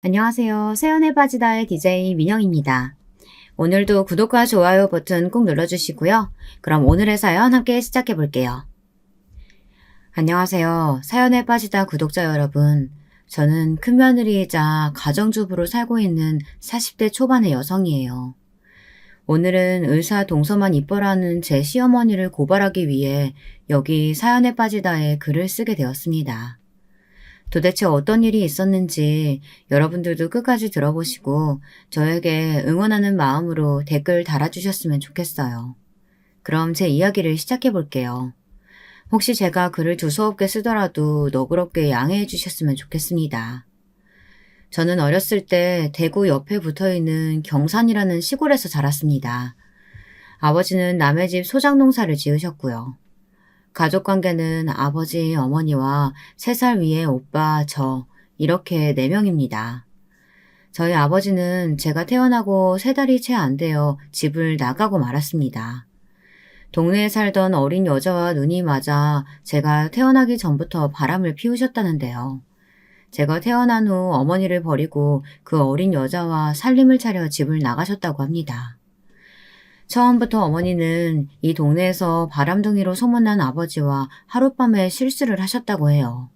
안녕하세요. 새연의 바지다의 DJ 민영입니다. 오늘도 구독과 좋아요 버튼 꼭 눌러주시고요. 그럼 오늘의 사연 함께 시작해 볼게요. 안녕하세요. 사연에 빠지다 구독자 여러분. 저는 큰며느리이자 가정주부로 살고 있는 40대 초반의 여성이에요. 오늘은 의사 동서만 이뻐라는 제 시어머니를 고발하기 위해 여기 사연에 빠지다에 글을 쓰게 되었습니다. 도대체 어떤 일이 있었는지 여러분들도 끝까지 들어보시고 저에게 응원하는 마음으로 댓글 달아주셨으면 좋겠어요. 그럼 제 이야기를 시작해 볼게요. 혹시 제가 글을 두서없게 쓰더라도 너그럽게 양해해 주셨으면 좋겠습니다. 저는 어렸을 때 대구 옆에 붙어있는 경산이라는 시골에서 자랐습니다. 아버지는 남의 집 소작 농사를 지으셨고요. 가족관계는 아버지, 어머니와 3살 위의 오빠, 저 이렇게 4명입니다. 저희 아버지는 제가 태어나고 3달이 채 안 되어 집을 나가고 말았습니다. 동네에 살던 어린 여자와 눈이 맞아 제가 태어나기 전부터 바람을 피우셨다는데요. 제가 태어난 후 어머니를 버리고 그 어린 여자와 살림을 차려 집을 나가셨다고 합니다. 처음부터 어머니는 이 동네에서 바람둥이로 소문난 아버지와 하룻밤에 실수를 하셨다고 해요.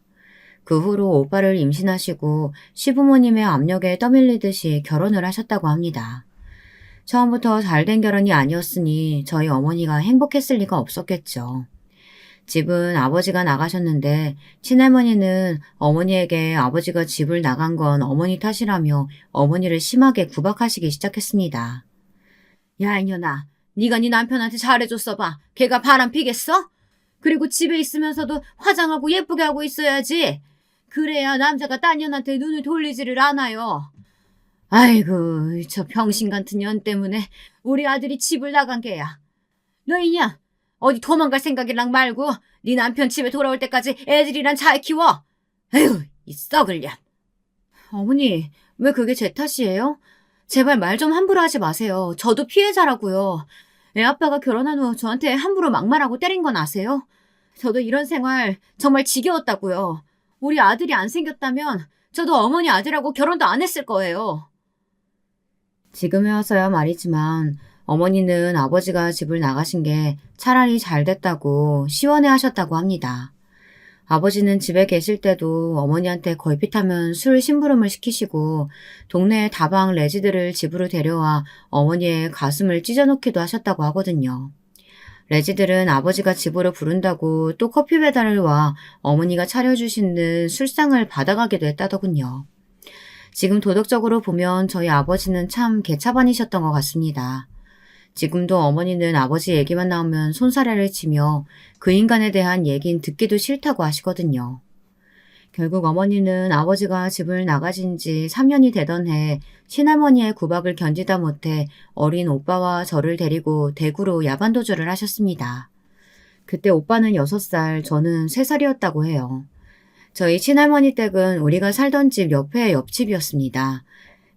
그 후로 오빠를 임신하시고 시부모님의 압력에 떠밀리듯이 결혼을 하셨다고 합니다. 처음부터 잘된 결혼이 아니었으니 저희 어머니가 행복했을 리가 없었겠죠. 집은 아버지가 나가셨는데 친할머니는 어머니에게 아버지가 집을 나간 건 어머니 탓이라며 어머니를 심하게 구박하시기 시작했습니다. 야, 이년아, 네가 네 남편한테 잘해줬어 봐. 걔가 바람 피겠어? 그리고 집에 있으면서도 화장하고 예쁘게 하고 있어야지. 그래야 남자가 딴 년한테 눈을 돌리지를 않아요. 아이고, 저 병신 같은 년 때문에 우리 아들이 집을 나간 게야. 너 이년, 어디 도망갈 생각이랑 말고 네 남편 집에 돌아올 때까지 애들이랑 잘 키워. 에휴, 이 썩을 년. 어머니, 왜 그게 제 탓이에요? 제발 말 좀 함부로 하지 마세요. 저도 피해자라고요. 애 아빠가 결혼한 후 저한테 함부로 막말하고 때린 건 아세요? 저도 이런 생활 정말 지겨웠다고요. 우리 아들이 안 생겼다면 저도 어머니 아들하고 결혼도 안 했을 거예요. 지금에 와서야 말이지만 어머니는 아버지가 집을 나가신 게 차라리 잘 됐다고 시원해 하셨다고 합니다. 아버지는 집에 계실 때도 어머니한테 걸핏하면 술 심부름을 시키시고 동네 다방 레지들을 집으로 데려와 어머니의 가슴을 찢어놓기도 하셨다고 하거든요. 레지들은 아버지가 집으로 부른다고 또 커피 배달을 와 어머니가 차려주시는 술상을 받아가기도 했다더군요. 지금 도덕적으로 보면 저희 아버지는 참 개차반이셨던 것 같습니다. 지금도 어머니는 아버지 얘기만 나오면 손사래를 치며 그 인간에 대한 얘긴 듣기도 싫다고 하시거든요. 결국 어머니는 아버지가 집을 나가신 지 3년이 되던 해 친할머니의 구박을 견디다 못해 어린 오빠와 저를 데리고 대구로 야반도주를 하셨습니다. 그때 오빠는 6살, 저는 3살이었다고 해요. 저희 친할머니 댁은 우리가 살던 집 옆에 옆집이었습니다.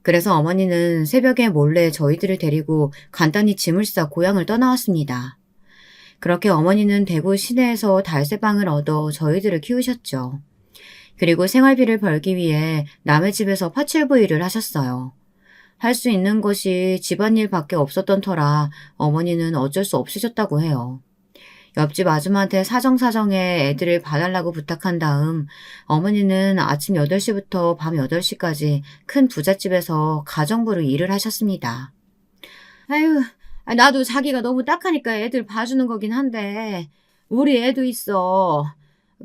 그래서 어머니는 새벽에 몰래 저희들을 데리고 간단히 짐을 싸 고향을 떠나왔습니다. 그렇게 어머니는 대구 시내에서 달새방을 얻어 저희들을 키우셨죠. 그리고 생활비를 벌기 위해 남의 집에서 파출부 일을 하셨어요. 할 수 있는 것이 집안일밖에 없었던 터라 어머니는 어쩔 수 없으셨다고 해요. 옆집 아줌마한테 사정사정해 애들을 봐달라고 부탁한 다음 어머니는 아침 8시부터 밤 8시까지 큰 부잣집에서 가정부로 일을 하셨습니다. 아유, 나도 자기가 너무 딱하니까 애들 봐주는 거긴 한데 우리 애도 있어.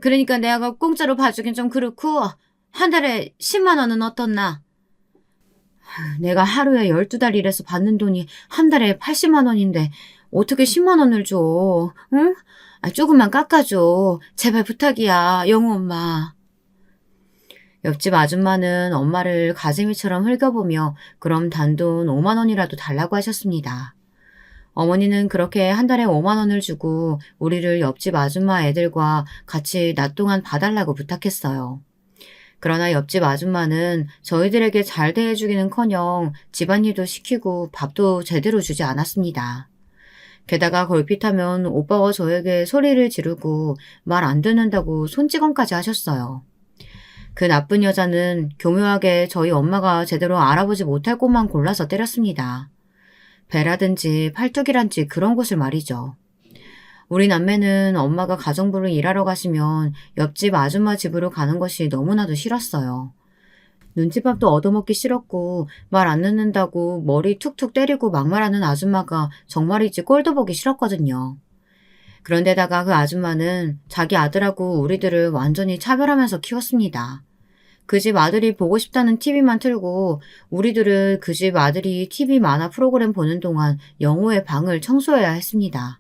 그러니까 내가 공짜로 봐주긴 좀 그렇고 한 달에 10만 원은 어떻나? 내가 하루에 12달 일해서 받는 돈이 한 달에 80만 원인데 어떻게 10만 원을 줘? 응? 조금만 깎아줘. 제발 부탁이야, 영우 엄마. 옆집 아줌마는 엄마를 가재미처럼 흘겨보며 그럼 단돈 5만 원이라도 달라고 하셨습니다. 어머니는 그렇게 한 달에 5만 원을 주고 우리를 옆집 아줌마 애들과 같이 낮 동안 봐달라고 부탁했어요. 그러나 옆집 아줌마는 저희들에게 잘 대해주기는커녕 집안일도 시키고 밥도 제대로 주지 않았습니다. 게다가 걸핏하면 오빠와 저에게 소리를 지르고 말 안 듣는다고 손찌검까지 하셨어요. 그 나쁜 여자는 교묘하게 저희 엄마가 제대로 알아보지 못할 곳만 골라서 때렸습니다. 배라든지 팔뚝이란지 그런 곳을 말이죠. 우리 남매는 엄마가 가정부를 일하러 가시면 옆집 아줌마 집으로 가는 것이 너무나도 싫었어요. 눈칫밥도 얻어먹기 싫었고 말 안 듣는다고 머리 툭툭 때리고 막말하는 아줌마가 정말이지 꼴도 보기 싫었거든요. 그런데다가 그 아줌마는 자기 아들하고 우리들을 완전히 차별하면서 키웠습니다. 그 집 아들이 보고 싶다는 TV만 틀고 우리들은 그 집 아들이 TV 만화 프로그램 보는 동안 영호의 방을 청소해야 했습니다.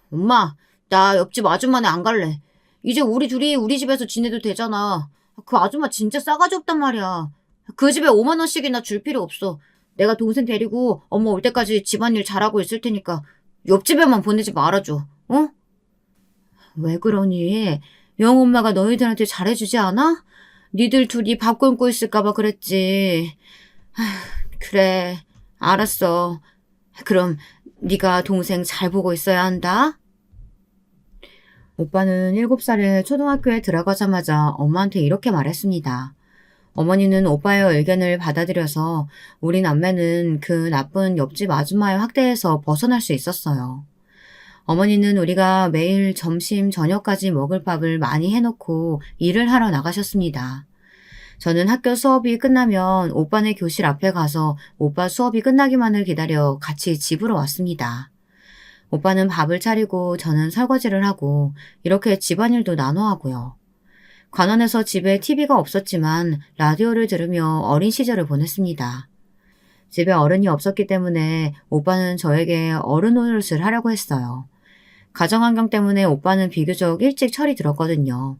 엄마, 나 옆집 아줌마네 안 갈래. 이제 우리 둘이 우리 집에서 지내도 되잖아. 그 아줌마 진짜 싸가지 없단 말이야. 그 집에 5만 원씩이나 줄 필요 없어. 내가 동생 데리고 엄마 올 때까지 집안일 잘하고 있을 테니까 옆집에만 보내지 말아줘. 어? 왜 그러니? 영 엄마가 너희들한테 잘해주지 않아? 니들 둘이 밥 굶고 있을까봐 그랬지. 아휴, 그래, 알았어. 그럼 네가 동생 잘 보고 있어야 한다. 오빠는 7살에 초등학교에 들어가자마자 엄마한테 이렇게 말했습니다. 어머니는 오빠의 의견을 받아들여서 우리 남매는 그 나쁜 옆집 아줌마의 학대에서 벗어날 수 있었어요. 어머니는 우리가 매일 점심, 저녁까지 먹을 밥을 많이 해놓고 일을 하러 나가셨습니다. 저는 학교 수업이 끝나면 오빠네 교실 앞에 가서 오빠 수업이 끝나기만을 기다려 같이 집으로 왔습니다. 오빠는 밥을 차리고 저는 설거지를 하고 이렇게 집안일도 나눠 하고요. 관원에서 집에 TV가 없었지만 라디오를 들으며 어린 시절을 보냈습니다. 집에 어른이 없었기 때문에 오빠는 저에게 어른 노릇을 하려고 했어요. 가정환경 때문에 오빠는 비교적 일찍 철이 들었거든요.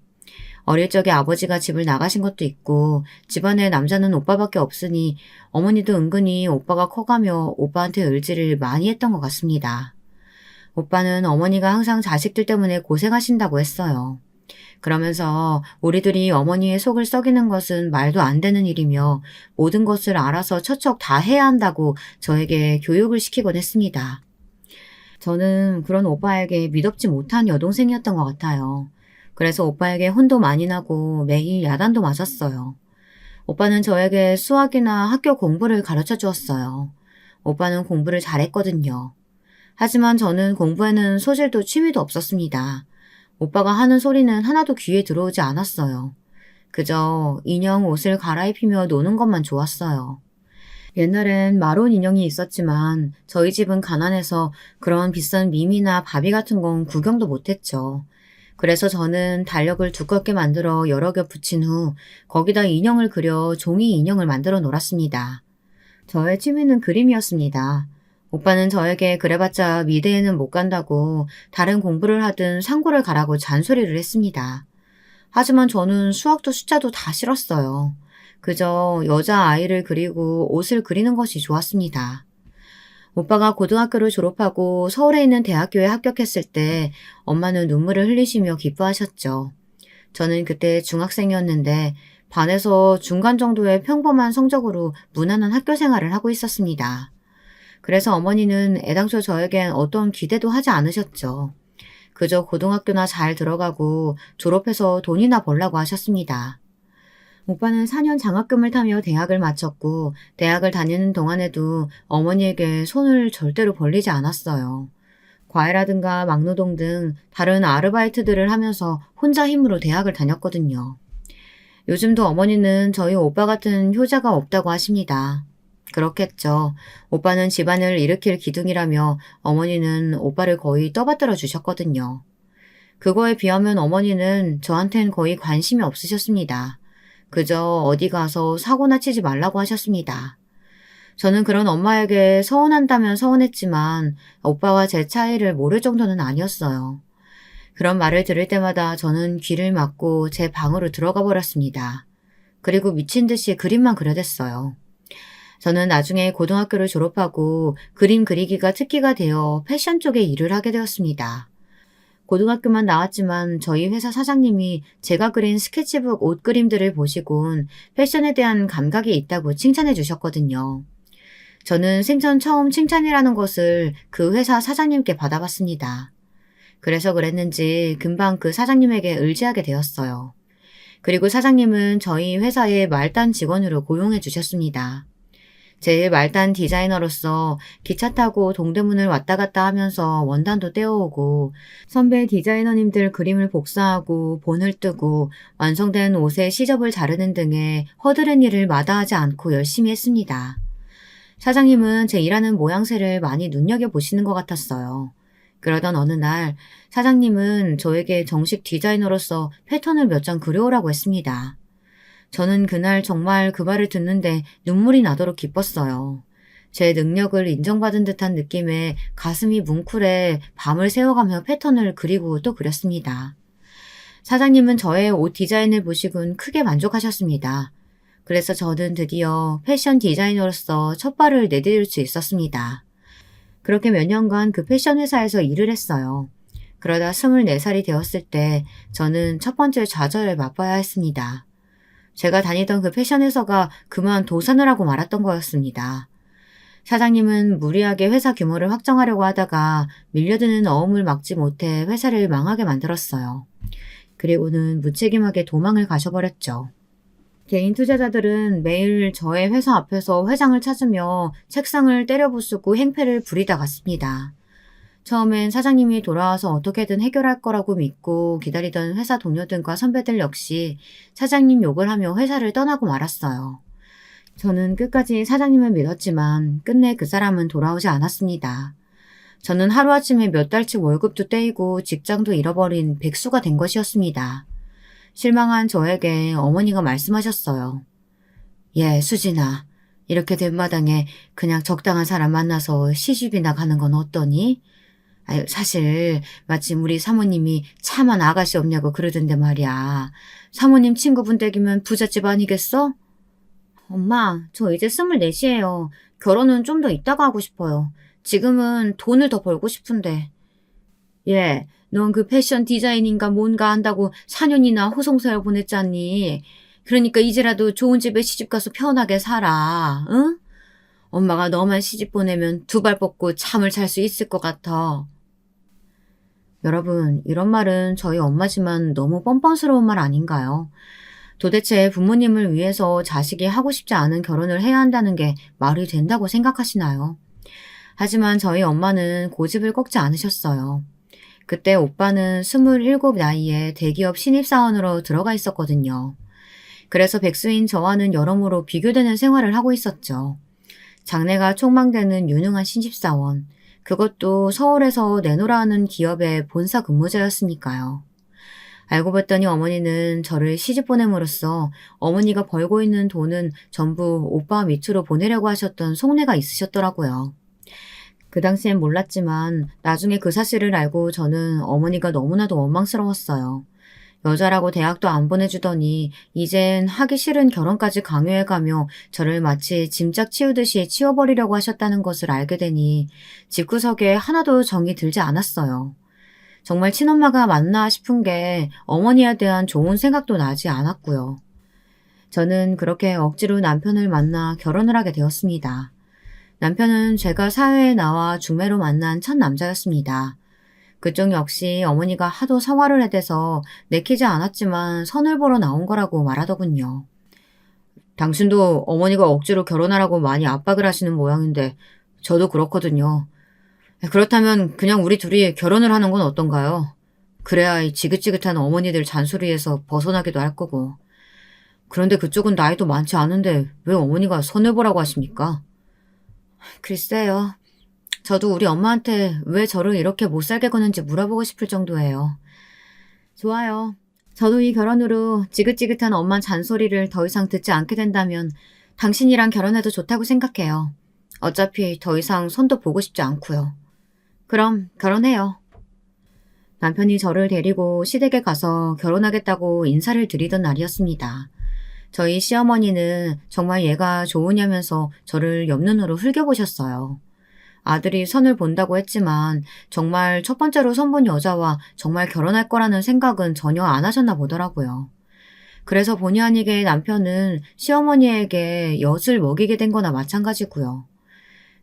어릴 적에 아버지가 집을 나가신 것도 있고 집안에 남자는 오빠밖에 없으니 어머니도 은근히 오빠가 커가며 오빠한테 의지를 많이 했던 것 같습니다. 오빠는 어머니가 항상 자식들 때문에 고생하신다고 했어요. 그러면서 우리들이 어머니의 속을 썩이는 것은 말도 안 되는 일이며 모든 것을 알아서 척척 다 해야 한다고 저에게 교육을 시키곤 했습니다. 저는 그런 오빠에게 미덥지 못한 여동생이었던 것 같아요. 그래서 오빠에게 혼도 많이 나고 매일 야단도 맞았어요. 오빠는 저에게 수학이나 학교 공부를 가르쳐 주었어요. 오빠는 공부를 잘했거든요. 하지만 저는 공부에는 소질도 취미도 없었습니다. 오빠가 하는 소리는 하나도 귀에 들어오지 않았어요. 그저 인형 옷을 갈아입히며 노는 것만 좋았어요. 옛날엔 마론 인형이 있었지만 저희 집은 가난해서 그런 비싼 미미나 바비 같은 건 구경도 못했죠. 그래서 저는 달력을 두껍게 만들어 여러 개 붙인 후 거기다 인형을 그려 종이 인형을 만들어 놀았습니다. 저의 취미는 그림이었습니다. 오빠는 저에게 그래봤자 미대에는 못 간다고 다른 공부를 하든 상고를 가라고 잔소리를 했습니다. 하지만 저는 수학도 숫자도 다 싫었어요. 그저 여자아이를 그리고 옷을 그리는 것이 좋았습니다. 오빠가 고등학교를 졸업하고 서울에 있는 대학교에 합격했을 때 엄마는 눈물을 흘리시며 기뻐하셨죠. 저는 그때 중학생이었는데 반에서 중간 정도의 평범한 성적으로 무난한 학교 생활을 하고 있었습니다. 그래서 어머니는 애당초 저에겐 어떤 기대도 하지 않으셨죠. 그저 고등학교나 잘 들어가고 졸업해서 돈이나 벌라고 하셨습니다. 오빠는 4년 장학금을 타며 대학을 마쳤고 대학을 다니는 동안에도 어머니에게 손을 절대로 벌리지 않았어요. 과외라든가 막노동 등 다른 아르바이트들을 하면서 혼자 힘으로 대학을 다녔거든요. 요즘도 어머니는 저희 오빠 같은 효자가 없다고 하십니다. 그렇겠죠. 오빠는 집안을 일으킬 기둥이라며 어머니는 오빠를 거의 떠받들어 주셨거든요. 그거에 비하면 어머니는 저한텐 거의 관심이 없으셨습니다. 그저 어디 가서 사고나 치지 말라고 하셨습니다. 저는 그런 엄마에게 서운한다면 서운했지만 오빠와 제 차이를 모를 정도는 아니었어요. 그런 말을 들을 때마다 저는 귀를 막고 제 방으로 들어가 버렸습니다. 그리고 미친 듯이 그림만 그려댔어요. 저는 나중에 고등학교를 졸업하고 그림 그리기가 특기가 되어 패션 쪽에 일을 하게 되었습니다. 고등학교만 나왔지만 저희 회사 사장님이 제가 그린 스케치북 옷 그림들을 보시곤 패션에 대한 감각이 있다고 칭찬해 주셨거든요. 저는 생전 처음 칭찬이라는 것을 그 회사 사장님께 받아봤습니다. 그래서 그랬는지 금방 그 사장님에게 의지하게 되었어요. 그리고 사장님은 저희 회사의 말단 직원으로 고용해 주셨습니다. 제 말단 디자이너로서 기차 타고 동대문을 왔다 갔다 하면서 원단도 떼어오고 선배 디자이너님들 그림을 복사하고 본을 뜨고 완성된 옷의 시접을 자르는 등의 허드렛 일을 마다하지 않고 열심히 했습니다. 사장님은 제 일하는 모양새를 많이 눈여겨보시는 것 같았어요. 그러던 어느 날 사장님은 저에게 정식 디자이너로서 패턴을 몇 장 그려오라고 했습니다. 저는 그날 정말 그 말을 듣는데 눈물이 나도록 기뻤어요. 제 능력을 인정받은 듯한 느낌에 가슴이 뭉클해 밤을 새워가며 패턴을 그리고 또 그렸습니다. 사장님은 저의 옷 디자인을 보시곤 크게 만족하셨습니다. 그래서 저는 드디어 패션 디자이너로서 첫 발을 내디딜 수 있었습니다. 그렇게 몇 년간 그 패션 회사에서 일을 했어요. 그러다 24살이 되었을 때 저는 첫 번째 좌절을 맛봐야 했습니다. 제가 다니던 그 패션 회사가 그만 도산을 하고 말았던 거였습니다. 사장님은 무리하게 회사 규모를 확정하려고 하다가 밀려드는 어음을 막지 못해 회사를 망하게 만들었어요. 그리고는 무책임하게 도망을 가셔버렸죠. 개인 투자자들은 매일 저의 회사 앞에서 회장을 찾으며 책상을 때려부수고 행패를 부리다 갔습니다. 처음엔 사장님이 돌아와서 어떻게든 해결할 거라고 믿고 기다리던 회사 동료들과 선배들 역시 사장님 욕을 하며 회사를 떠나고 말았어요. 저는 끝까지 사장님을 믿었지만 끝내 그 사람은 돌아오지 않았습니다. 저는 하루아침에 몇 달치 월급도 떼이고 직장도 잃어버린 백수가 된 것이었습니다. 실망한 저에게 어머니가 말씀하셨어요. 예, 수진아. 이렇게 된 마당에 그냥 적당한 사람 만나서 시집이나 가는 건 어떠니? 아유, 사실 마침 우리 사모님이 차만 아가씨 없냐고 그러던데 말이야. 사모님 친구분 댁이면 부잣집 아니겠어? 엄마, 저 이제 24시예요. 결혼은 좀 더 이따가 하고 싶어요. 지금은 돈을 더 벌고 싶은데. 예, 넌 그 패션 디자인인가 뭔가 한다고 4년이나 호송사를 보냈잖니. 그러니까 이제라도 좋은 집에 시집가서 편하게 살아, 응? 엄마가 너만 시집 보내면 두 발 뻗고 잠을 잘 수 있을 것 같아. 여러분, 이런 말은 저희 엄마지만 너무 뻔뻔스러운 말 아닌가요? 도대체 부모님을 위해서 자식이 하고 싶지 않은 결혼을 해야 한다는 게 말이 된다고 생각하시나요? 하지만 저희 엄마는 고집을 꺾지 않으셨어요. 그때 오빠는 27 나이에 대기업 신입사원으로 들어가 있었거든요. 그래서 백수인 저와는 여러모로 비교되는 생활을 하고 있었죠. 장래가 촉망되는 유능한 신입사원, 그것도 서울에서 내노라 하는 기업의 본사 근무자였으니까요. 알고 봤더니 어머니는 저를 시집 보냄으로써 어머니가 벌고 있는 돈은 전부 오빠 밑으로 보내려고 하셨던 속내가 있으셨더라고요. 그 당시엔 몰랐지만 나중에 그 사실을 알고 저는 어머니가 너무나도 원망스러웠어요. 여자라고 대학도 안 보내주더니 이젠 하기 싫은 결혼까지 강요해가며 저를 마치 짐짝 치우듯이 치워버리려고 하셨다는 것을 알게 되니 집구석에 하나도 정이 들지 않았어요. 정말 친엄마가 맞나 싶은 게 어머니에 대한 좋은 생각도 나지 않았고요. 저는 그렇게 억지로 남편을 만나 결혼을 하게 되었습니다. 남편은 제가 사회에 나와 중매로 만난 첫 남자였습니다. 그쪽 역시 어머니가 하도 성화를 해대서 내키지 않았지만 선을 보러 나온 거라고 말하더군요. 당신도 어머니가 억지로 결혼하라고 많이 압박을 하시는 모양인데 저도 그렇거든요. 그렇다면 그냥 우리 둘이 결혼을 하는 건 어떤가요? 그래야 이 지긋지긋한 어머니들 잔소리에서 벗어나기도 할 거고. 그런데 그쪽은 나이도 많지 않은데 왜 어머니가 선을 보라고 하십니까? 글쎄요. 저도 우리 엄마한테 왜 저를 이렇게 못살게 거는지 물어보고 싶을 정도예요. 좋아요. 저도 이 결혼으로 지긋지긋한 엄마 잔소리를 더 이상 듣지 않게 된다면 당신이랑 결혼해도 좋다고 생각해요. 어차피 더 이상 손도 보고 싶지 않고요. 그럼 결혼해요. 남편이 저를 데리고 시댁에 가서 결혼하겠다고 인사를 드리던 날이었습니다. 저희 시어머니는 정말 얘가 좋으냐면서 저를 옆눈으로 흘겨보셨어요. 아들이 선을 본다고 했지만 정말 첫 번째로 선본 여자와 정말 결혼할 거라는 생각은 전혀 안 하셨나 보더라고요. 그래서 본의 아니게 남편은 시어머니에게 엿을 먹이게 된 거나 마찬가지고요.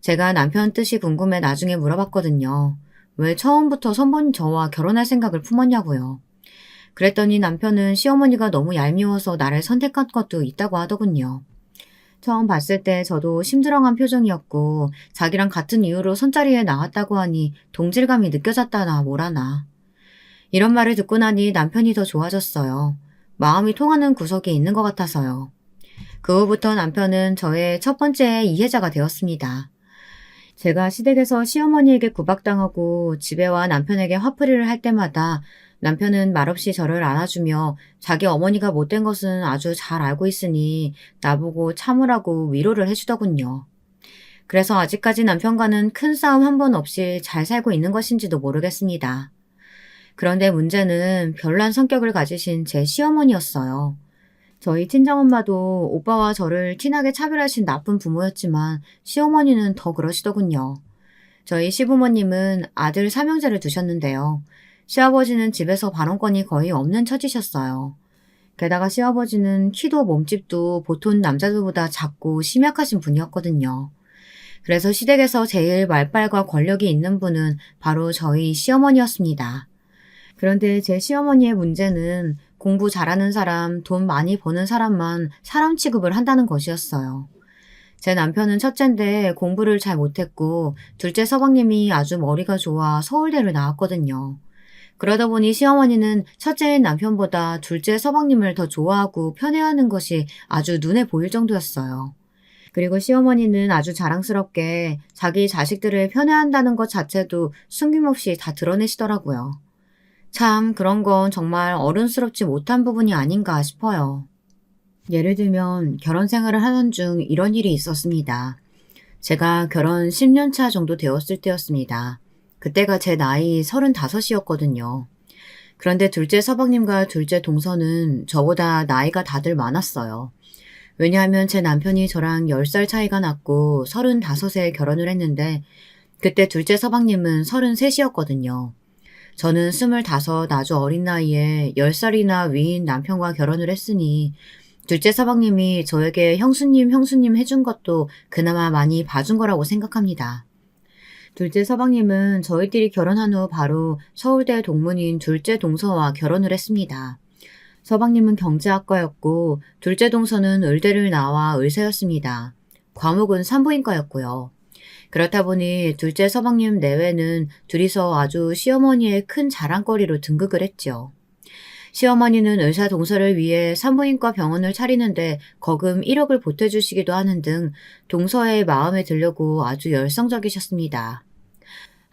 제가 남편 뜻이 궁금해 나중에 물어봤거든요. 왜 처음부터 선본 저와 결혼할 생각을 품었냐고요. 그랬더니 남편은 시어머니가 너무 얄미워서 나를 선택한 것도 있다고 하더군요. 처음 봤을 때 저도 심드렁한 표정이었고 자기랑 같은 이유로 손자리에 나왔다고 하니 동질감이 느껴졌다나 뭐라나. 이런 말을 듣고 나니 남편이 더 좋아졌어요. 마음이 통하는 구석이 있는 것 같아서요. 그 후부터 남편은 저의 첫 번째 이해자가 되었습니다. 제가 시댁에서 시어머니에게 구박당하고 집에 와 남편에게 화풀이를 할 때마다 남편은 말없이 저를 안아주며 자기 어머니가 못된 것은 아주 잘 알고 있으니 나보고 참으라고 위로를 해주더군요. 그래서 아직까지 남편과는 큰 싸움 한 번 없이 잘 살고 있는 것인지도 모르겠습니다. 그런데 문제는 별난 성격을 가지신 제 시어머니였어요. 저희 친정엄마도 오빠와 저를 티나게 차별하신 나쁜 부모였지만 시어머니는 더 그러시더군요. 저희 시부모님은 아들 삼형제를 두셨는데요. 시아버지는 집에서 발언권이 거의 없는 처지셨어요. 게다가 시아버지는 키도 몸집도 보통 남자들보다 작고 심약하신 분이었거든요. 그래서 시댁에서 제일 말빨과 권력이 있는 분은 바로 저희 시어머니였습니다. 그런데 제 시어머니의 문제는 공부 잘하는 사람, 돈 많이 버는 사람만 사람 취급을 한다는 것이었어요. 제 남편은 첫째인데 공부를 잘 못했고 둘째 서방님이 아주 머리가 좋아 서울대를 나왔거든요. 그러다 보니 시어머니는 첫째인 남편보다 둘째 서방님을 더 좋아하고 편애하는 것이 아주 눈에 보일 정도였어요. 그리고 시어머니는 아주 자랑스럽게 자기 자식들을 편애한다는 것 자체도 숨김없이 다 드러내시더라고요. 참 그런 건 정말 어른스럽지 못한 부분이 아닌가 싶어요. 예를 들면 결혼 생활을 하던 중 이런 일이 있었습니다. 제가 결혼 10년 차 정도 되었을 때였습니다. 그때가 제 나이 35이었거든요. 그런데 둘째 서방님과 둘째 동서는 저보다 나이가 다들 많았어요. 왜냐하면 제 남편이 저랑 10살 차이가 났고 35에 결혼을 했는데 그때 둘째 서방님은 33이었거든요. 저는 25 아주 어린 나이에 10살이나 위인 남편과 결혼을 했으니 둘째 서방님이 저에게 형수님 해준 것도 그나마 많이 봐준 거라고 생각합니다. 둘째 서방님은 저희들이 결혼한 후 바로 서울대 동문인 둘째 동서와 결혼을 했습니다. 서방님은 경제학과였고 둘째 동서는 의대를 나와 의사였습니다. 과목은 산부인과였고요. 그렇다 보니 둘째 서방님 내외는 둘이서 아주 시어머니의 큰 자랑거리로 등극을 했죠. 시어머니는 의사 동서를 위해 산부인과 병원을 차리는데 거금 1억을 보태주시기도 하는 등 동서의 마음에 들려고 아주 열성적이셨습니다.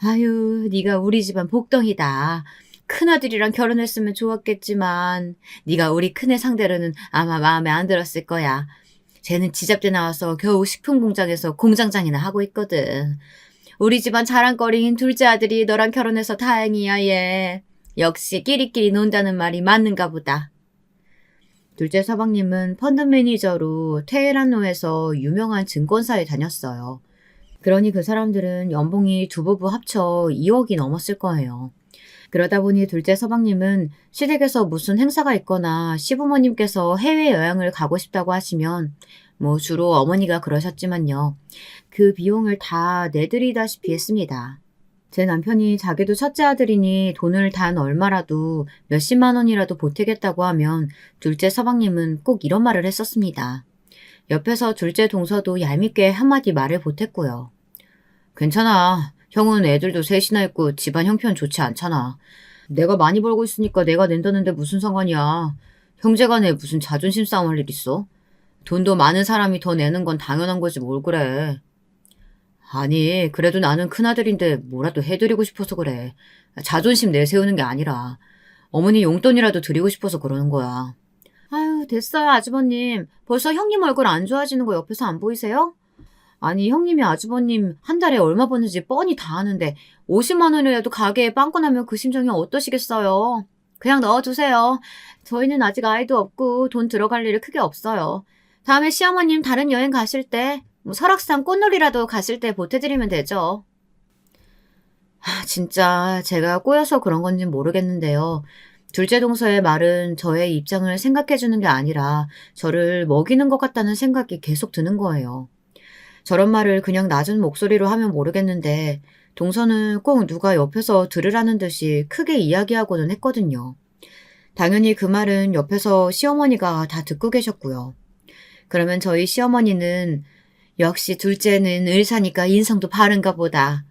아유, 네가 우리 집안 복덩이다. 큰아들이랑 결혼했으면 좋았겠지만 네가 우리 큰애 상대로는 아마 마음에 안 들었을 거야. 쟤는 지잡대 나와서 겨우 식품공장에서 공장장이나 하고 있거든. 우리 집안 자랑거리인 둘째 아들이 너랑 결혼해서 다행이야 얘. 역시 끼리끼리 논다는 말이 맞는가 보다. 둘째 서방님은 펀드 매니저로 테헤란로에서 유명한 증권사에 다녔어요. 그러니 그 사람들은 연봉이 두 부부 합쳐 2억이 넘었을 거예요. 그러다 보니 둘째 서방님은 시댁에서 무슨 행사가 있거나 시부모님께서 해외여행을 가고 싶다고 하시면 주로 어머니가 그러셨지만요. 그 비용을 다 내드리다시피 했습니다. 제 남편이 자기도 첫째 아들이니 돈을 단 얼마라도 몇십만 원이라도 보태겠다고 하면 둘째 서방님은 꼭 이런 말을 했었습니다. 옆에서 둘째 동서도 얄밉게 한마디 말을 보탰고요. 괜찮아. 형은 애들도 셋이나 있고 집안 형편 좋지 않잖아. 내가 많이 벌고 있으니까 내가 낸다는데 무슨 상관이야. 형제간에 무슨 자존심 싸움 할 일 있어? 돈도 많은 사람이 더 내는 건 당연한 거지 뭘 그래. 아니 그래도 나는 큰아들인데 뭐라도 해드리고 싶어서 그래. 자존심 내세우는 게 아니라 어머니 용돈이라도 드리고 싶어서 그러는 거야. 아유 됐어요 아주버님. 벌써 형님 얼굴 안 좋아지는 거 옆에서 안 보이세요? 아니 형님이 아주버님 한 달에 얼마 버는지 뻔히 다 아는데 50만 원이라도 가게에 빵꾸 나면 그 심정이 어떠시겠어요? 그냥 넣어두세요. 저희는 아직 아이도 없고 돈 들어갈 일이 크게 없어요. 다음에 시어머님 다른 여행 가실 때 설악산 꽃놀이라도 가실 때 보태드리면 되죠. 진짜 제가 꼬여서 그런 건진 모르겠는데요. 둘째 동서의 말은 저의 입장을 생각해주는 게 아니라 저를 먹이는 것 같다는 생각이 계속 드는 거예요. 저런 말을 그냥 낮은 목소리로 하면 모르겠는데 동서는 꼭 누가 옆에서 들으라는 듯이 크게 이야기하고는 했거든요. 당연히 그 말은 옆에서 시어머니가 다 듣고 계셨고요. 그러면 저희 시어머니는 역시 둘째는 의사니까 인성도 바른가 보다.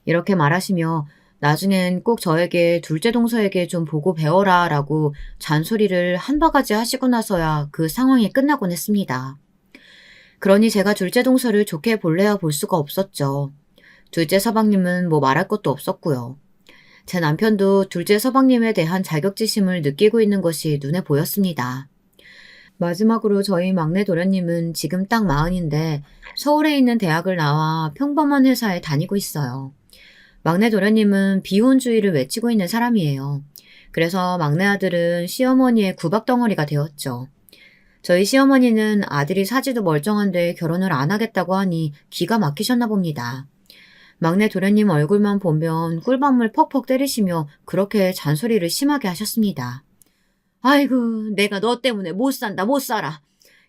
이렇게 말하시며 나중엔 꼭 저에게 둘째 동서에게 좀 보고 배워라 라고 잔소리를 한 바가지 하시고 나서야 그 상황이 끝나곤 했습니다. 그러니 제가 둘째 동서를 좋게 볼래야 볼 수가 없었죠. 둘째 서방님은 뭐 말할 것도 없었고요. 제 남편도 둘째 서방님에 대한 자격지심을 느끼고 있는 것이 눈에 보였습니다. 마지막으로 저희 막내 도련님은 지금 딱 40인데 서울에 있는 대학을 나와 평범한 회사에 다니고 있어요. 막내 도련님은 비혼주의를 외치고 있는 사람이에요. 그래서 막내 아들은 시어머니의 구박덩어리가 되었죠. 저희 시어머니는 아들이 사지도 멀쩡한데 결혼을 안 하겠다고 하니 기가 막히셨나 봅니다. 막내 도련님 얼굴만 보면 꿀밤을 퍽퍽 때리시며 그렇게 잔소리를 심하게 하셨습니다. 아이고, 내가 너 때문에 못 산다, 못 살아.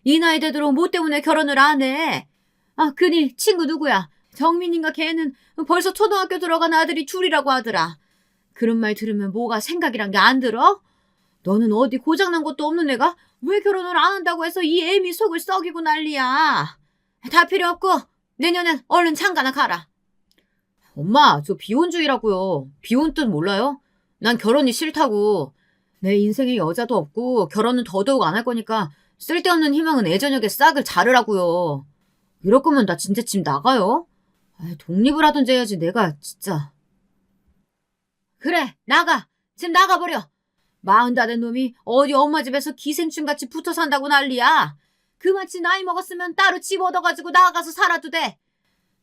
이 나이 되도록 뭐 때문에 결혼을 안 해. 아, 그니 친구 누구야? 정민인가 걔는 벌써 초등학교 들어간 아들이 둘이라고 하더라. 그런 말 들으면 뭐가 생각이란 게 안 들어? 너는 어디 고장난 것도 없는 애가 왜 결혼을 안 한다고 해서 이 애미 속을 썩이고 난리야. 다 필요 없고 내년엔 얼른 장가나 가라. 엄마, 저 비혼주의라고요. 비혼 뜻 몰라요? 난 결혼이 싫다고. 내 인생에 여자도 없고 결혼은 더더욱 안 할 거니까 쓸데없는 희망은 애저녁에 싹을 자르라고요. 이럴 거면 나 진짜 집 나가요. 독립을 하든지 해야지 내가 진짜. 그래, 나가. 집 나가버려. 40 다 된 놈이 어디 엄마 집에서 기생충같이 붙어 산다고 난리야. 그만치 나이 먹었으면 따로 집 얻어가지고 나가서 살아도 돼.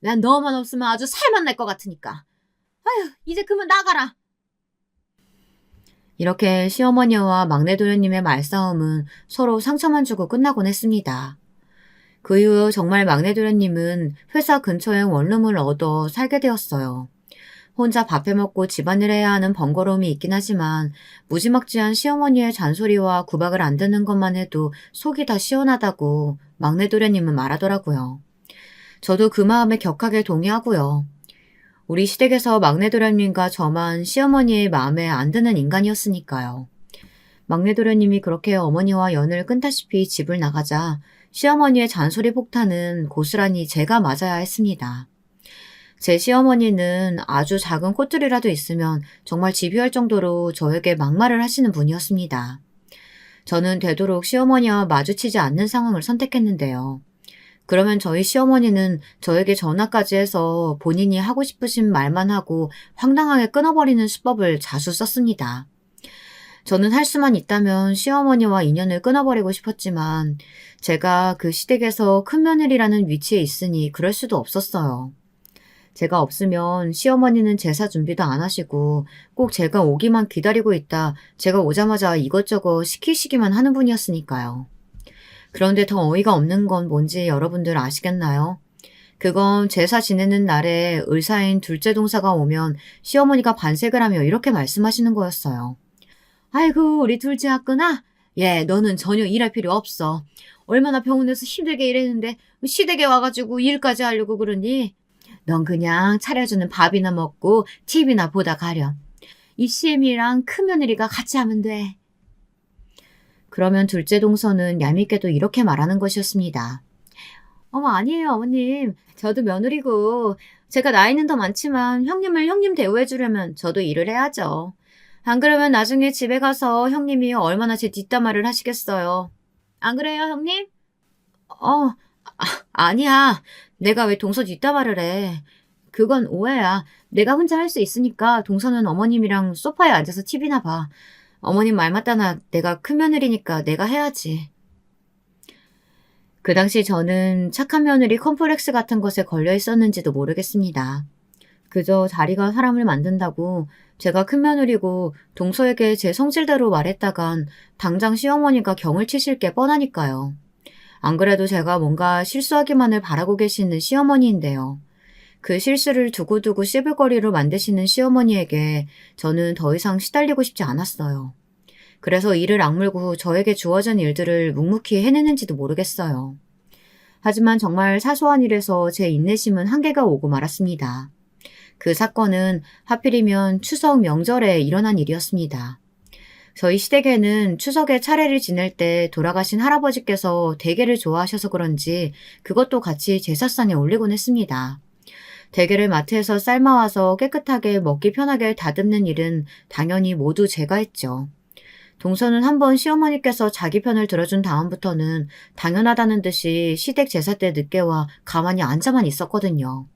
난 너만 없으면 아주 살만 날 것 같으니까. 아휴, 이제 그만 나가라. 이렇게 시어머니와 막내 도련님의 말싸움은 서로 상처만 주고 끝나곤 했습니다. 그 이후 정말 막내 도련님은 회사 근처에 원룸을 얻어 살게 되었어요. 혼자 밥 해먹고 집안일 해야 하는 번거로움이 있긴 하지만 무지막지한 시어머니의 잔소리와 구박을 안 듣는 것만 해도 속이 다 시원하다고 막내 도련님은 말하더라고요. 저도 그 마음에 격하게 동의하고요. 우리 시댁에서 막내 도련님과 저만 시어머니의 마음에 안 드는 인간이었으니까요. 막내 도련님이 그렇게 어머니와 연을 끊다시피 집을 나가자 시어머니의 잔소리 폭탄은 고스란히 제가 맞아야 했습니다. 제 시어머니는 아주 작은 꽃들이라도 있으면 정말 집요할 정도로 저에게 막말을 하시는 분이었습니다. 저는 되도록 시어머니와 마주치지 않는 상황을 선택했는데요. 그러면 저희 시어머니는 저에게 전화까지 해서 본인이 하고 싶으신 말만 하고 황당하게 끊어버리는 수법을 자주 썼습니다. 저는 할 수만 있다면 시어머니와 인연을 끊어버리고 싶었지만 제가 그 시댁에서 큰 며느리라는 위치에 있으니 그럴 수도 없었어요. 제가 없으면 시어머니는 제사 준비도 안 하시고 꼭 제가 오기만 기다리고 있다 제가 오자마자 이것저것 시키시기만 하는 분이었으니까요. 그런데 더 어이가 없는 건 뭔지 여러분들 아시겠나요? 그건 제사 지내는 날에 의사인 둘째 동사가 오면 시어머니가 반색을 하며 이렇게 말씀하시는 거였어요. 아이고, 우리 둘째 아끄나? 예, 너는 전혀 일할 필요 없어. 얼마나 병원에서 힘들게 일했는데 시댁에 와가지고 일까지 하려고 그러니? 넌 그냥 차려주는 밥이나 먹고 TV나 보다 가렴. 이 CM이랑 큰 며느리가 같이 하면 돼. 그러면 둘째 동서는 얄밉게도 이렇게 말하는 것이었습니다. 어머, 아니에요, 어머님. 저도 며느리고 제가 나이는 더 많지만 형님을 형님 대우해주려면 저도 일을 해야죠. 안 그러면 나중에 집에 가서 형님이 얼마나 제 뒷담화를 하시겠어요. 안 그래요, 형님? 아니야. 내가 왜 동서 뒷담화를 해. 그건 오해야. 내가 혼자 할 수 있으니까 동서는 어머님이랑 소파에 앉아서 TV나 봐. 어머님 말 맞다나 내가 큰 며느리니까 내가 해야지. 그 당시 저는 착한 며느리 컴플렉스 같은 것에 걸려 있었는지도 모르겠습니다. 그저 자리가 사람을 만든다고 제가 큰 며느리고 동서에게 제 성질대로 말했다간 당장 시어머니가 경을 치실 게 뻔하니까요. 안 그래도 제가 뭔가 실수하기만을 바라고 계시는 시어머니인데요. 그 실수를 두고두고 씹을거리로 만드시는 시어머니에게 저는 더 이상 시달리고 싶지 않았어요. 그래서 이를 악물고 저에게 주어진 일들을 묵묵히 해내는지도 모르겠어요. 하지만 정말 사소한 일에서 제 인내심은 한계가 오고 말았습니다. 그 사건은 하필이면 추석 명절에 일어난 일이었습니다. 저희 시댁에는 추석에 차례를 지낼 때 돌아가신 할아버지께서 대게를 좋아하셔서 그런지 그것도 같이 제사상에 올리곤 했습니다. 대게를 마트에서 삶아와서 깨끗하게 먹기 편하게 다듬는 일은 당연히 모두 제가 했죠. 동서는 한번 시어머니께서 자기 편을 들어준 다음부터는 당연하다는 듯이 시댁 제사 때 늦게 와 가만히 앉아만 있었거든요.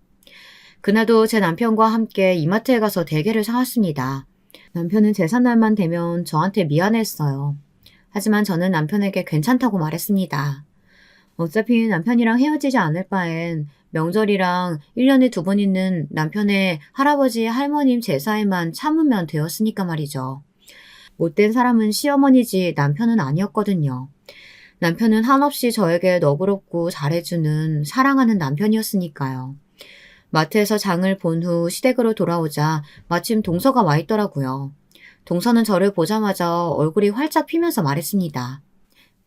그날도 제 남편과 함께 이마트에 가서 대게를 사왔습니다. 남편은 제삿날만 되면 저한테 미안했어요. 하지만 저는 남편에게 괜찮다고 말했습니다. 어차피 남편이랑 헤어지지 않을 바엔 명절이랑 1년에 2번 있는 남편의 할아버지 할머님 제사에만 참으면 되었으니까 말이죠. 못된 사람은 시어머니지 남편은 아니었거든요. 남편은 한없이 저에게 너그럽고 잘해주는 사랑하는 남편이었으니까요. 마트에서 장을 본 후 시댁으로 돌아오자 마침 동서가 와 있더라고요. 동서는 저를 보자마자 얼굴이 활짝 피면서 말했습니다.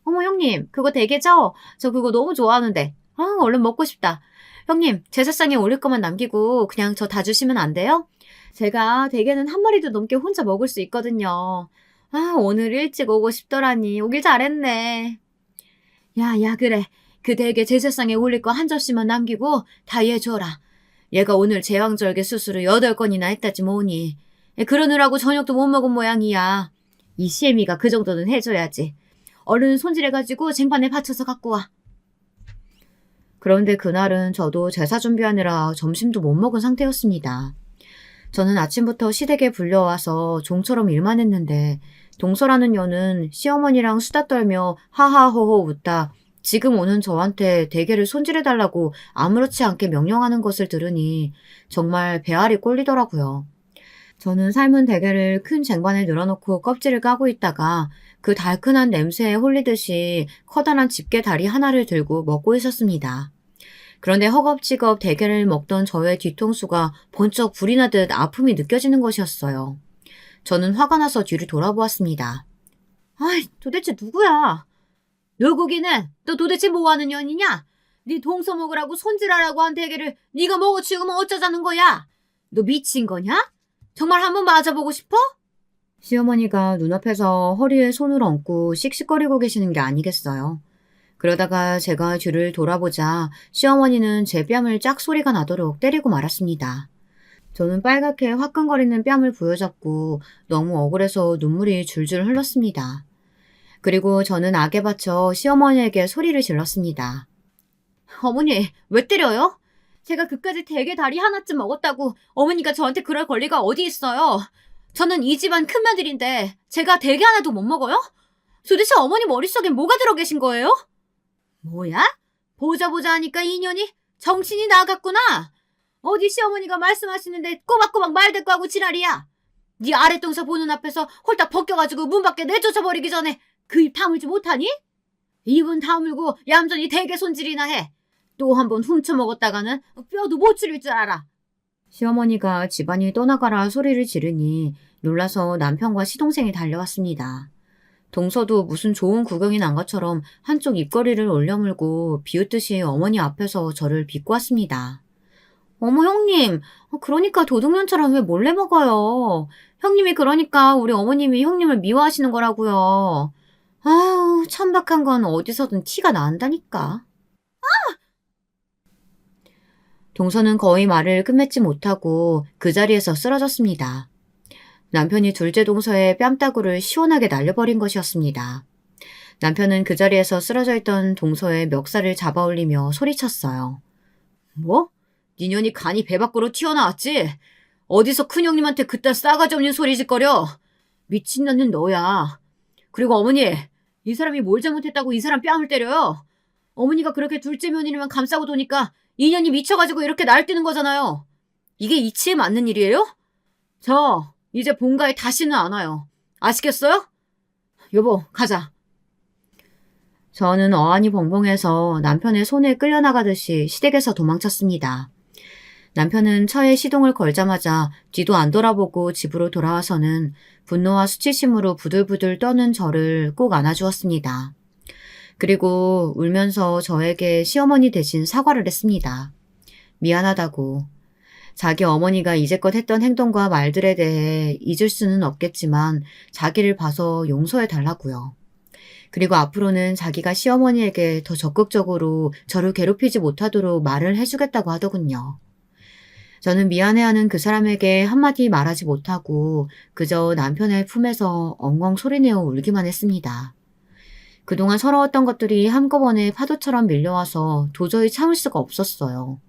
어머 형님 그거 대게죠? 저 그거 너무 좋아하는데. 얼른 먹고 싶다. 형님 제사상에 올릴 것만 남기고 그냥 저 다 주시면 안 돼요? 제가 대게는 한 마리도 넘게 혼자 먹을 수 있거든요. 오늘 일찍 오고 싶더라니 오길 잘했네. 야 그래. 그 대게 제사상에 올릴 거 한 접시만 남기고 다 얘 줘라. 얘가 오늘 제왕절개 수술을 8건이나 했다지 뭐니. 그러느라고 저녁도 못 먹은 모양이야. 이 시애미가 그 정도는 해줘야지. 얼른 손질해가지고 쟁반에 받쳐서 갖고 와. 그런데 그날은 저도 제사 준비하느라 점심도 못 먹은 상태였습니다. 저는 아침부터 시댁에 불려와서 종처럼 일만 했는데 동서라는 년은 시어머니랑 수다 떨며 하하호호 웃다 지금 오는 저한테 대게를 손질해달라고 아무렇지 않게 명령하는 것을 들으니 정말 배알이 꼴리더라고요. 저는 삶은 대게를 큰 쟁반에 늘어놓고 껍질을 까고 있다가 그 달큰한 냄새에 홀리듯이 커다란 집게 다리 하나를 들고 먹고 있었습니다. 그런데 허겁지겁 대게를 먹던 저의 뒤통수가 번쩍 불이 나듯 아픔이 느껴지는 것이었어요. 저는 화가 나서 뒤를 돌아보았습니다. 도대체 누구야? 누구기는? 너 도대체 뭐하는 년이냐? 네 동서 먹으라고 손질하라고 한 대게를 네가 먹어 치우면 어쩌자는 거야? 너 미친 거냐? 정말 한번 맞아보고 싶어? 시어머니가 눈앞에서 허리에 손을 얹고 씩씩거리고 계시는 게 아니겠어요. 그러다가 제가 뒤를 돌아보자 시어머니는 제 뺨을 짝소리가 나도록 때리고 말았습니다. 저는 빨갛게 화끈거리는 뺨을 부여잡고 너무 억울해서 눈물이 줄줄 흘렀습니다. 그리고 저는 악에 받쳐 시어머니에게 소리를 질렀습니다. 어머니, 왜 때려요? 제가 그까짓 대게 다리 하나쯤 먹었다고 어머니가 저한테 그럴 권리가 어디 있어요? 저는 이 집안 큰며느리인데 제가 대게 하나도 못 먹어요? 도대체 어머니 머릿속에 뭐가 들어 계신 거예요? 뭐야? 보자 하니까 인연이 정신이 나갔구나. 어디 시어머니가 말씀하시는데 꼬박꼬박 말대꾸하고 지랄이야. 네 아랫동서 보는 앞에서 홀딱 벗겨가지고 문 밖에 내쫓아버리기 전에 그 입 다물지 못하니? 입은 다물고 얌전히 대게 손질이나 해. 또 한 번 훔쳐먹었다가는 뼈도 못 추릴 줄 알아. 시어머니가 집안이 떠나가라 소리를 지르니 놀라서 남편과 시동생이 달려왔습니다. 동서도 무슨 좋은 구경이 난 것처럼 한쪽 입꼬리를 올려물고 비웃듯이 어머니 앞에서 저를 비꼬았습니다. 어머 형님, 그러니까 도둑년처럼 왜 몰래 먹어요? 형님이 그러니까 우리 어머님이 형님을 미워하시는 거라고요. 천박한 건 어디서든 티가 난다니까. 동서는 거의 말을 끝맺지 못하고 그 자리에서 쓰러졌습니다. 남편이 둘째 동서의 뺨따구를 시원하게 날려버린 것이었습니다. 남편은 그 자리에서 쓰러져 있던 동서의 멱살을 잡아올리며 소리쳤어요. 뭐? 니년이 간이 배 밖으로 튀어나왔지? 어디서 큰형님한테 그딴 싸가지 없는 소리 짓거려? 미친년은 너야. 그리고 어머니, 이 사람이 뭘 잘못했다고 이 사람 뺨을 때려요? 어머니가 그렇게 둘째 며느리만 감싸고 도니까 인연이 미쳐가지고 이렇게 날뛰는 거잖아요. 이게 이치에 맞는 일이에요? 저 이제 본가에 다시는 안 와요. 아시겠어요? 여보, 가자. 저는 어안이 벙벙해서 남편의 손에 끌려나가듯이 시댁에서 도망쳤습니다. 남편은 차에 시동을 걸자마자 뒤도 안 돌아보고 집으로 돌아와서는 분노와 수치심으로 부들부들 떠는 저를 꼭 안아주었습니다. 그리고 울면서 저에게 시어머니 대신 사과를 했습니다. 미안하다고. 자기 어머니가 이제껏 했던 행동과 말들에 대해 잊을 수는 없겠지만 자기를 봐서 용서해 달라고요. 그리고 앞으로는 자기가 시어머니에게 더 적극적으로 저를 괴롭히지 못하도록 말을 해주겠다고 하더군요. 저는 미안해하는 그 사람에게 한마디 말하지 못하고 그저 남편의 품에서 엉엉 소리내어 울기만 했습니다. 그동안 서러웠던 것들이 한꺼번에 파도처럼 밀려와서 도저히 참을 수가 없었어요.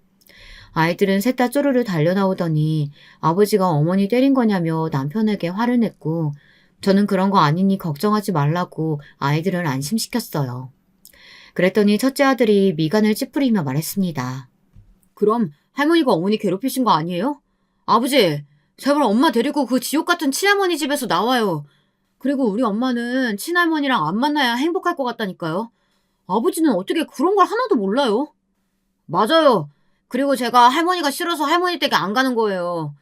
아이들은 셋 다 쪼르르 달려나오더니 아버지가 어머니 때린 거냐며 남편에게 화를 냈고 저는 그런 거 아니니 걱정하지 말라고 아이들을 안심시켰어요. 그랬더니 첫째 아들이 미간을 찌푸리며 말했습니다. 그럼 할머니가 어머니 괴롭히신 거 아니에요? 아버지, 제발 엄마 데리고 그 지옥 같은 친할머니 집에서 나와요. 그리고 우리 엄마는 친할머니랑 안 만나야 행복할 것 같다니까요. 아버지는 어떻게 그런 걸 하나도 몰라요? 맞아요. 그리고 제가 할머니가 싫어서 할머니 댁에 안 가는 거예요.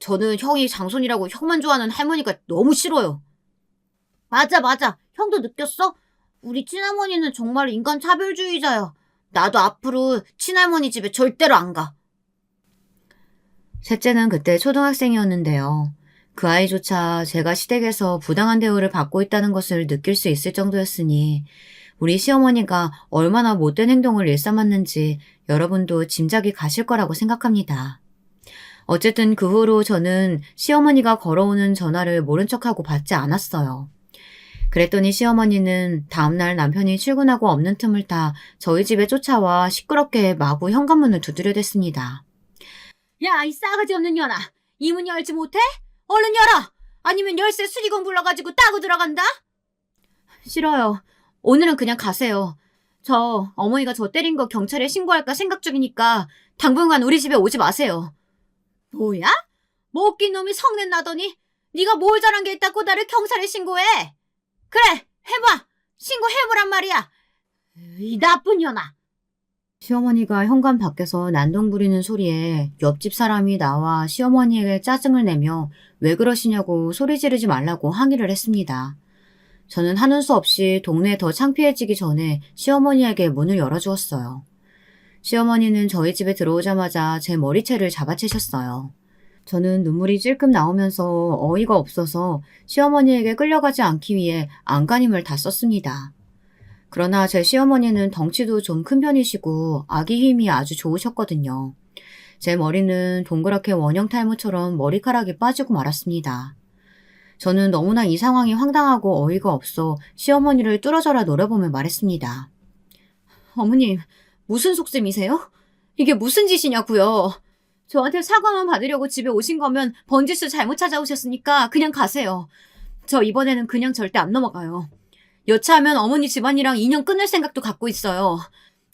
저는 형이 장손이라고 형만 좋아하는 할머니가 너무 싫어요. 맞아, 맞아. 형도 느꼈어? 우리 친할머니는 정말 인간 차별주의자야. 나도 앞으로 친할머니 집에 절대로 안 가. 셋째는 그때 초등학생이었는데요. 그 아이조차 제가 시댁에서 부당한 대우를 받고 있다는 것을 느낄 수 있을 정도였으니 우리 시어머니가 얼마나 못된 행동을 일삼았는지 여러분도 짐작이 가실 거라고 생각합니다. 어쨌든 그 후로 저는 시어머니가 걸어오는 전화를 모른 척하고 받지 않았어요. 그랬더니 시어머니는 다음날 남편이 출근하고 없는 틈을 타 저희 집에 쫓아와 시끄럽게 마구 현관문을 두드려댔습니다. 야, 이 싸가지 없는 년아. 이 문 열지 못해? 얼른 열어! 아니면 열쇠 수리공 불러가지고 따고 들어간다? 싫어요. 오늘은 그냥 가세요. 저 어머니가 저 때린 거 경찰에 신고할까 생각 중이니까 당분간 우리 집에 오지 마세요. 뭐야? 뭐 웃긴 놈이 성낸 나더니 네가 뭘 잘한 게 있다고 나를 경찰에 신고해? 그래, 해봐. 신고해보란 말이야. 이 나쁜 년아. 시어머니가 현관 밖에서 난동 부리는 소리에 옆집 사람이 나와 시어머니에게 짜증을 내며 왜 그러시냐고 소리 지르지 말라고 항의를 했습니다. 저는 하는 수 없이 동네에 더 창피해지기 전에 시어머니에게 문을 열어주었어요. 시어머니는 저희 집에 들어오자마자 제 머리채를 잡아채셨어요. 저는 눈물이 찔끔 나오면서 어이가 없어서 시어머니에게 끌려가지 않기 위해 안간힘을 다 썼습니다. 그러나 제 시어머니는 덩치도 좀 큰 편이시고 아기 힘이 아주 좋으셨거든요. 제 머리는 동그랗게 원형 탈모처럼 머리카락이 빠지고 말았습니다. 저는 너무나 이 상황이 황당하고 어이가 없어 시어머니를 뚫어져라 노려보며 말했습니다. 어머님, 무슨 속셈이세요? 이게 무슨 짓이냐고요? 저한테 사과만 받으려고 집에 오신 거면 번지수 잘못 찾아오셨으니까 그냥 가세요. 저 이번에는 그냥 절대 안 넘어가요. 여차하면 어머니 집안이랑 인연 끊을 생각도 갖고 있어요.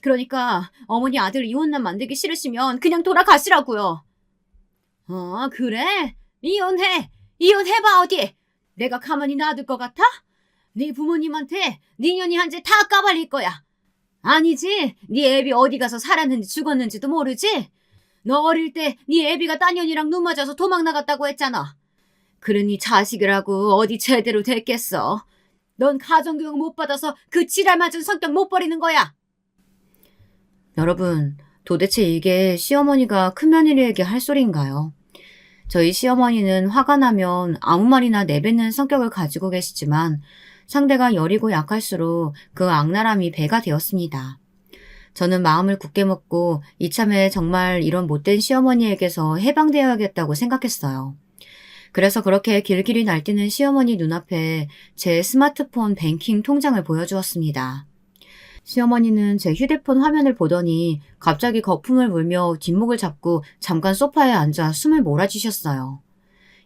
그러니까 어머니 아들 이혼남 만들기 싫으시면 그냥 돌아가시라고요. 그래? 이혼해. 이혼해봐 어디. 내가 가만히 놔둘 것 같아? 네 부모님한테 네 년이 한 재 다 까발릴 거야. 아니지. 네 애비 어디 가서 살았는지 죽었는지도 모르지? 너 어릴 때 네 애비가 딴 년이랑 눈 맞아서 도망 나갔다고 했잖아. 그러니 자식이라고 어디 제대로 됐겠어. 넌 가정교육 못 받아서 그 지랄 맞은 성격 못 버리는 거야. 여러분, 도대체 이게 시어머니가 큰며느리에게 할 소리인가요? 저희 시어머니는 화가 나면 아무 말이나 내뱉는 성격을 가지고 계시지만 상대가 여리고 약할수록 그 악랄함이 배가 되었습니다. 저는 마음을 굳게 먹고 이참에 정말 이런 못된 시어머니에게서 해방되어야겠다고 생각했어요. 그래서 그렇게 길길이 날뛰는 시어머니 눈앞에 제 스마트폰 뱅킹 통장을 보여주었습니다. 시어머니는 제 휴대폰 화면을 보더니 갑자기 거품을 물며 뒷목을 잡고 잠깐 소파에 앉아 숨을 몰아쥐셨어요.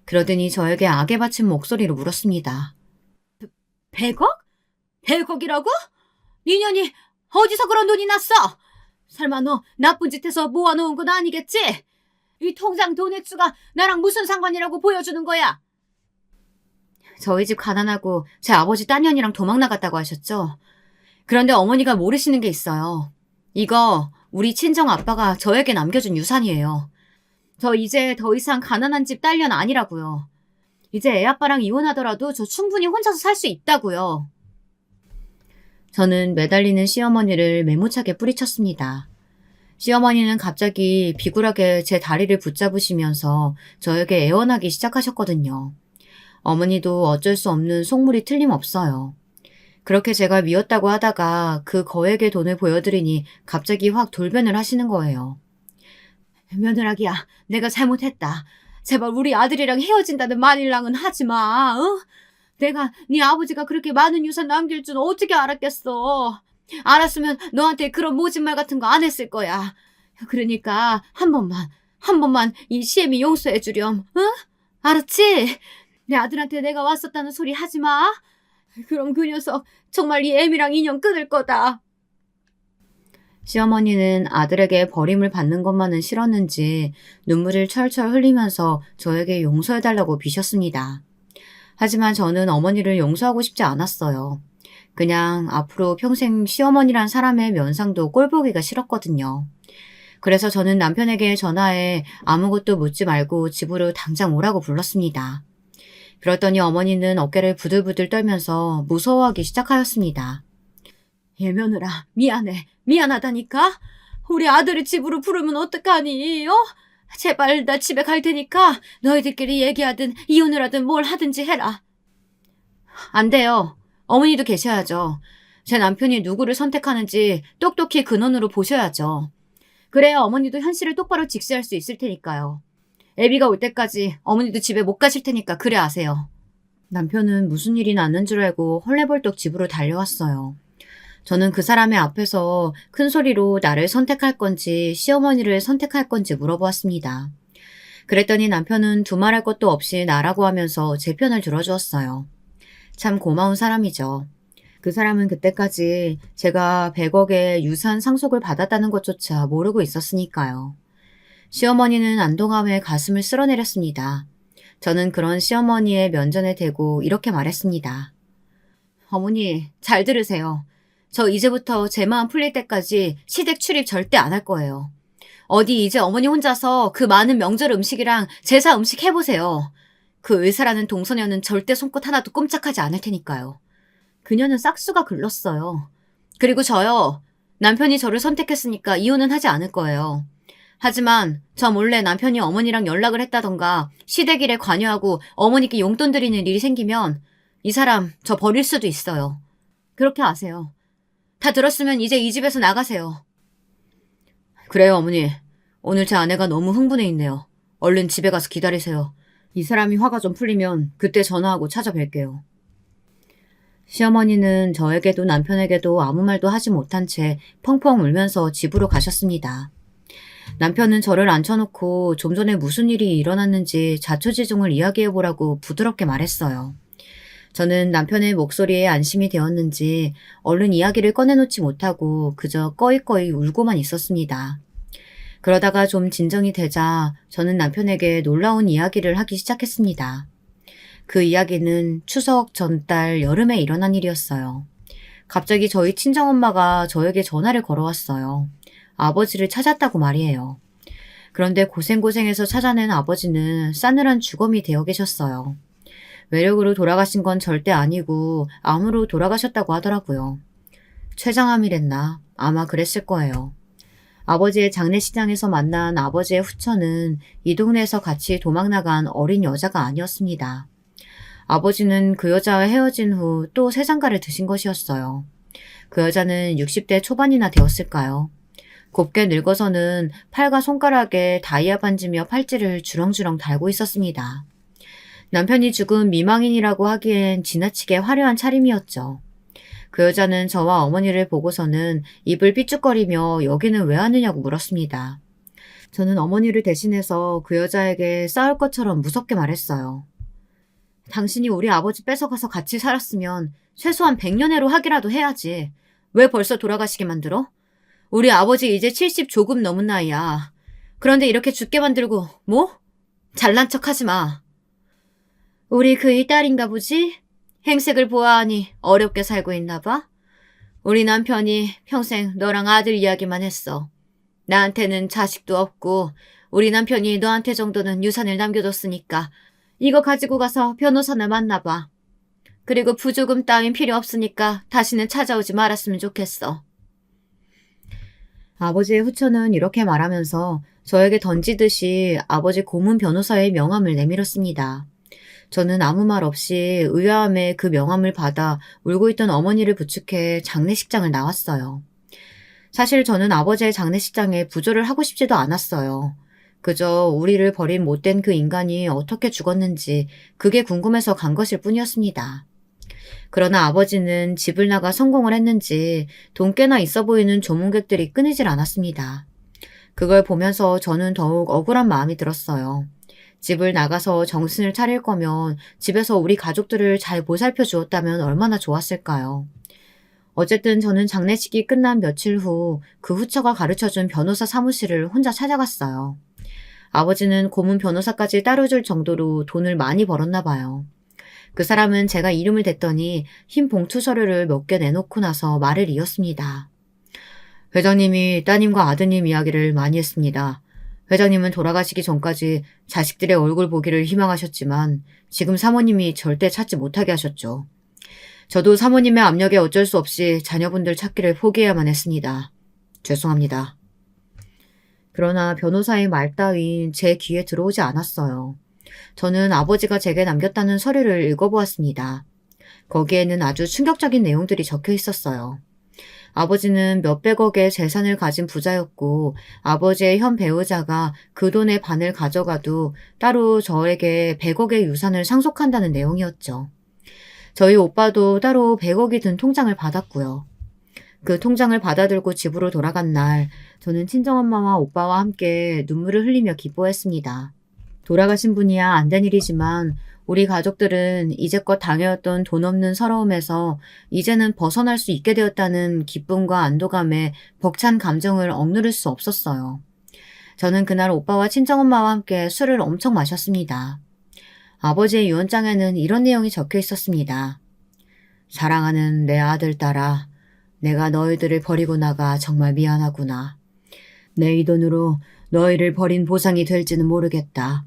그러더니 저에게 악에 받친 목소리로 물었습니다. 100억? 100억이라고? 니년이 어디서 그런 돈이 났어? 설마 너 나쁜 짓 해서 모아놓은 건 아니겠지? 이 통장 돈 액수가 나랑 무슨 상관이라고 보여주는 거야? 저희 집 가난하고 제 아버지 딴 년이랑 도망 나갔다고 하셨죠? 그런데 어머니가 모르시는 게 있어요. 이거 우리 친정 아빠가 저에게 남겨준 유산이에요. 저 이제 더 이상 가난한 집 딸년 아니라고요. 이제 애 아빠랑 이혼하더라도 저 충분히 혼자서 살 수 있다고요. 저는 매달리는 시어머니를 매무차게 뿌리쳤습니다. 시어머니는 갑자기 비굴하게 제 다리를 붙잡으시면서 저에게 애원하기 시작하셨거든요. 어머니도 어쩔 수 없는 속물이 틀림없어요. 그렇게 제가 미웠다고 하다가 그 거액의 돈을 보여드리니 갑자기 확 돌변을 하시는 거예요. 며느라기야, 내가 잘못했다. 제발 우리 아들이랑 헤어진다는 말이랑은 하지 마. 어? 내가 네 아버지가 그렇게 많은 유산 남길 줄 어떻게 알았겠어. 알았으면 너한테 그런 모진말 같은 거 안 했을 거야. 그러니까 한 번만 이 시애미 용서해 주렴. 어? 알았지? 내 아들한테 내가 왔었다는 소리 하지 마. 그럼 그 녀석 정말 이 애미랑 인연 끊을 거다. 시어머니는 아들에게 버림을 받는 것만은 싫었는지 눈물을 철철 흘리면서 저에게 용서해달라고 비셨습니다. 하지만 저는 어머니를 용서하고 싶지 않았어요. 그냥 앞으로 평생 시어머니란 사람의 면상도 꼴보기가 싫었거든요. 그래서 저는 남편에게 전화해 아무것도 묻지 말고 집으로 당장 오라고 불렀습니다. 그랬더니 어머니는 어깨를 부들부들 떨면서 무서워하기 시작하였습니다. 며느라, 미안해. 미안하다니까? 우리 아들을 집으로 부르면 어떡하니? 제발 나 집에 갈 테니까 너희들끼리 얘기하든 이혼을 하든 뭘 하든지 해라. 안 돼요. 어머니도 계셔야죠. 제 남편이 누구를 선택하는지 똑똑히 근원으로 보셔야죠. 그래야 어머니도 현실을 똑바로 직시할 수 있을 테니까요. 애비가 올 때까지 어머니도 집에 못 가실 테니까 그래 아세요. 남편은 무슨 일이 났는 줄 알고 헐레벌떡 집으로 달려왔어요. 저는 그 사람의 앞에서 큰 소리로 나를 선택할 건지 시어머니를 선택할 건지 물어보았습니다. 그랬더니 남편은 두말할 것도 없이 나라고 하면서 제 편을 들어주었어요. 참 고마운 사람이죠. 그 사람은 그때까지 제가 100억의 유산 상속을 받았다는 것조차 모르고 있었으니까요. 시어머니는 안도감에 가슴을 쓸어내렸습니다. 저는 그런 시어머니의 면전에 대고 이렇게 말했습니다. 어머니, 잘 들으세요. 저 이제부터 제 마음 풀릴 때까지 시댁 출입 절대 안 할 거예요. 어디 이제 어머니 혼자서 그 많은 명절 음식이랑 제사 음식 해보세요. 그 의사라는 동서녀는 절대 손끝 하나도 꼼짝하지 않을 테니까요. 그녀는 싹수가 글렀어요. 그리고 저요. 남편이 저를 선택했으니까 이혼은 하지 않을 거예요. 하지만 저 몰래 남편이 어머니랑 연락을 했다던가 시댁 일에 관여하고 어머니께 용돈 드리는 일이 생기면 이 사람 저 버릴 수도 있어요. 그렇게 아세요. 다 들었으면 이제 이 집에서 나가세요. 그래요, 어머니. 오늘 제 아내가 너무 흥분해 있네요. 얼른 집에 가서 기다리세요. 이 사람이 화가 좀 풀리면 그때 전화하고 찾아뵐게요. 시어머니는 저에게도 남편에게도 아무 말도 하지 못한 채 펑펑 울면서 집으로 가셨습니다. 남편은 저를 앉혀놓고 좀 전에 무슨 일이 일어났는지 자초지종을 이야기해보라고 부드럽게 말했어요. 저는 남편의 목소리에 안심이 되었는지 얼른 이야기를 꺼내놓지 못하고 그저 꺼이꺼이 울고만 있었습니다. 그러다가 좀 진정이 되자 저는 남편에게 놀라운 이야기를 하기 시작했습니다. 그 이야기는 추석 전달 여름에 일어난 일이었어요. 갑자기 저희 친정엄마가 저에게 전화를 걸어왔어요. 아버지를 찾았다고 말이에요. 그런데 고생고생해서 찾아낸 아버지는 싸늘한 주검이 되어 계셨어요. 외력으로 돌아가신 건 절대 아니고 암으로 돌아가셨다고 하더라고요. 췌장암이랬나? 아마 그랬을 거예요. 아버지의 장례식장에서 만난 아버지의 후처는 이 동네에서 같이 도망나간 어린 여자가 아니었습니다. 아버지는 그 여자와 헤어진 후 또 새 장가를 드신 것이었어요. 그 여자는 60대 초반이나 되었을까요? 곱게 늙어서는 팔과 손가락에 다이아 반지며 팔찌를 주렁주렁 달고 있었습니다. 남편이 죽은 미망인이라고 하기엔 지나치게 화려한 차림이었죠. 그 여자는 저와 어머니를 보고서는 입을 삐죽거리며 여기는 왜 왔느냐고 물었습니다. 저는 어머니를 대신해서 그 여자에게 싸울 것처럼 무섭게 말했어요. 당신이 우리 아버지 뺏어가서 같이 살았으면 최소한 100년회로 하기라도 해야지. 왜 벌써 돌아가시게 만들어? 우리 아버지 이제 70 조금 넘은 나이야. 그런데 이렇게 죽게 만들고 뭐? 잘난 척하지 마. 우리 그이 딸인가 보지? 행색을 보아하니 어렵게 살고 있나 봐. 우리 남편이 평생 너랑 아들 이야기만 했어. 나한테는 자식도 없고 우리 남편이 너한테 정도는 유산을 남겨뒀으니까 이거 가지고 가서 변호사나 만나봐. 그리고 부조금 따윈 필요 없으니까 다시는 찾아오지 말았으면 좋겠어. 아버지의 후처는 이렇게 말하면서 저에게 던지듯이 아버지 고문 변호사의 명함을 내밀었습니다. 저는 아무 말 없이 의아함에 그 명함을 받아 울고 있던 어머니를 부축해 장례식장을 나왔어요. 사실 저는 아버지의 장례식장에 부조를 하고 싶지도 않았어요. 그저 우리를 버린 못된 그 인간이 어떻게 죽었는지 그게 궁금해서 간 것일 뿐이었습니다. 그러나 아버지는 집을 나가 성공을 했는지 돈 꽤나 있어 보이는 조문객들이 끊이질 않았습니다. 그걸 보면서 저는 더욱 억울한 마음이 들었어요. 집을 나가서 정신을 차릴 거면 집에서 우리 가족들을 잘 보살펴 주었다면 얼마나 좋았을까요? 어쨌든 저는 장례식이 끝난 며칠 후 그 후처가 가르쳐준 변호사 사무실을 혼자 찾아갔어요. 아버지는 고문 변호사까지 따로 줄 정도로 돈을 많이 벌었나 봐요. 그 사람은 제가 이름을 댔더니 흰 봉투 서류를 몇 개 내놓고 나서 말을 이었습니다. 회장님이 따님과 아드님 이야기를 많이 했습니다. 회장님은 돌아가시기 전까지 자식들의 얼굴 보기를 희망하셨지만 지금 사모님이 절대 찾지 못하게 하셨죠. 저도 사모님의 압력에 어쩔 수 없이 자녀분들 찾기를 포기해야만 했습니다. 죄송합니다. 그러나 변호사의 말 따윈 제 귀에 들어오지 않았어요. 저는 아버지가 제게 남겼다는 서류를 읽어보았습니다. 거기에는 아주 충격적인 내용들이 적혀 있었어요. 아버지는 몇백억의 재산을 가진 부자였고 아버지의 현 배우자가 그 돈의 반을 가져가도 따로 저에게 100억의 유산을 상속한다는 내용이었죠. 저희 오빠도 따로 100억이 든 통장을 받았고요. 그 통장을 받아들고 집으로 돌아간 날 저는 친정엄마와 오빠와 함께 눈물을 흘리며 기뻐했습니다. 돌아가신 분이야 안 된 일이지만 우리 가족들은 이제껏 당해왔던 돈 없는 서러움에서 이제는 벗어날 수 있게 되었다는 기쁨과 안도감에 벅찬 감정을 억누를 수 없었어요. 저는 그날 오빠와 친정엄마와 함께 술을 엄청 마셨습니다. 아버지의 유언장에는 이런 내용이 적혀 있었습니다. 사랑하는 내 아들 딸아, 내가 너희들을 버리고 나가 정말 미안하구나. 내 이 돈으로 너희를 버린 보상이 될지는 모르겠다.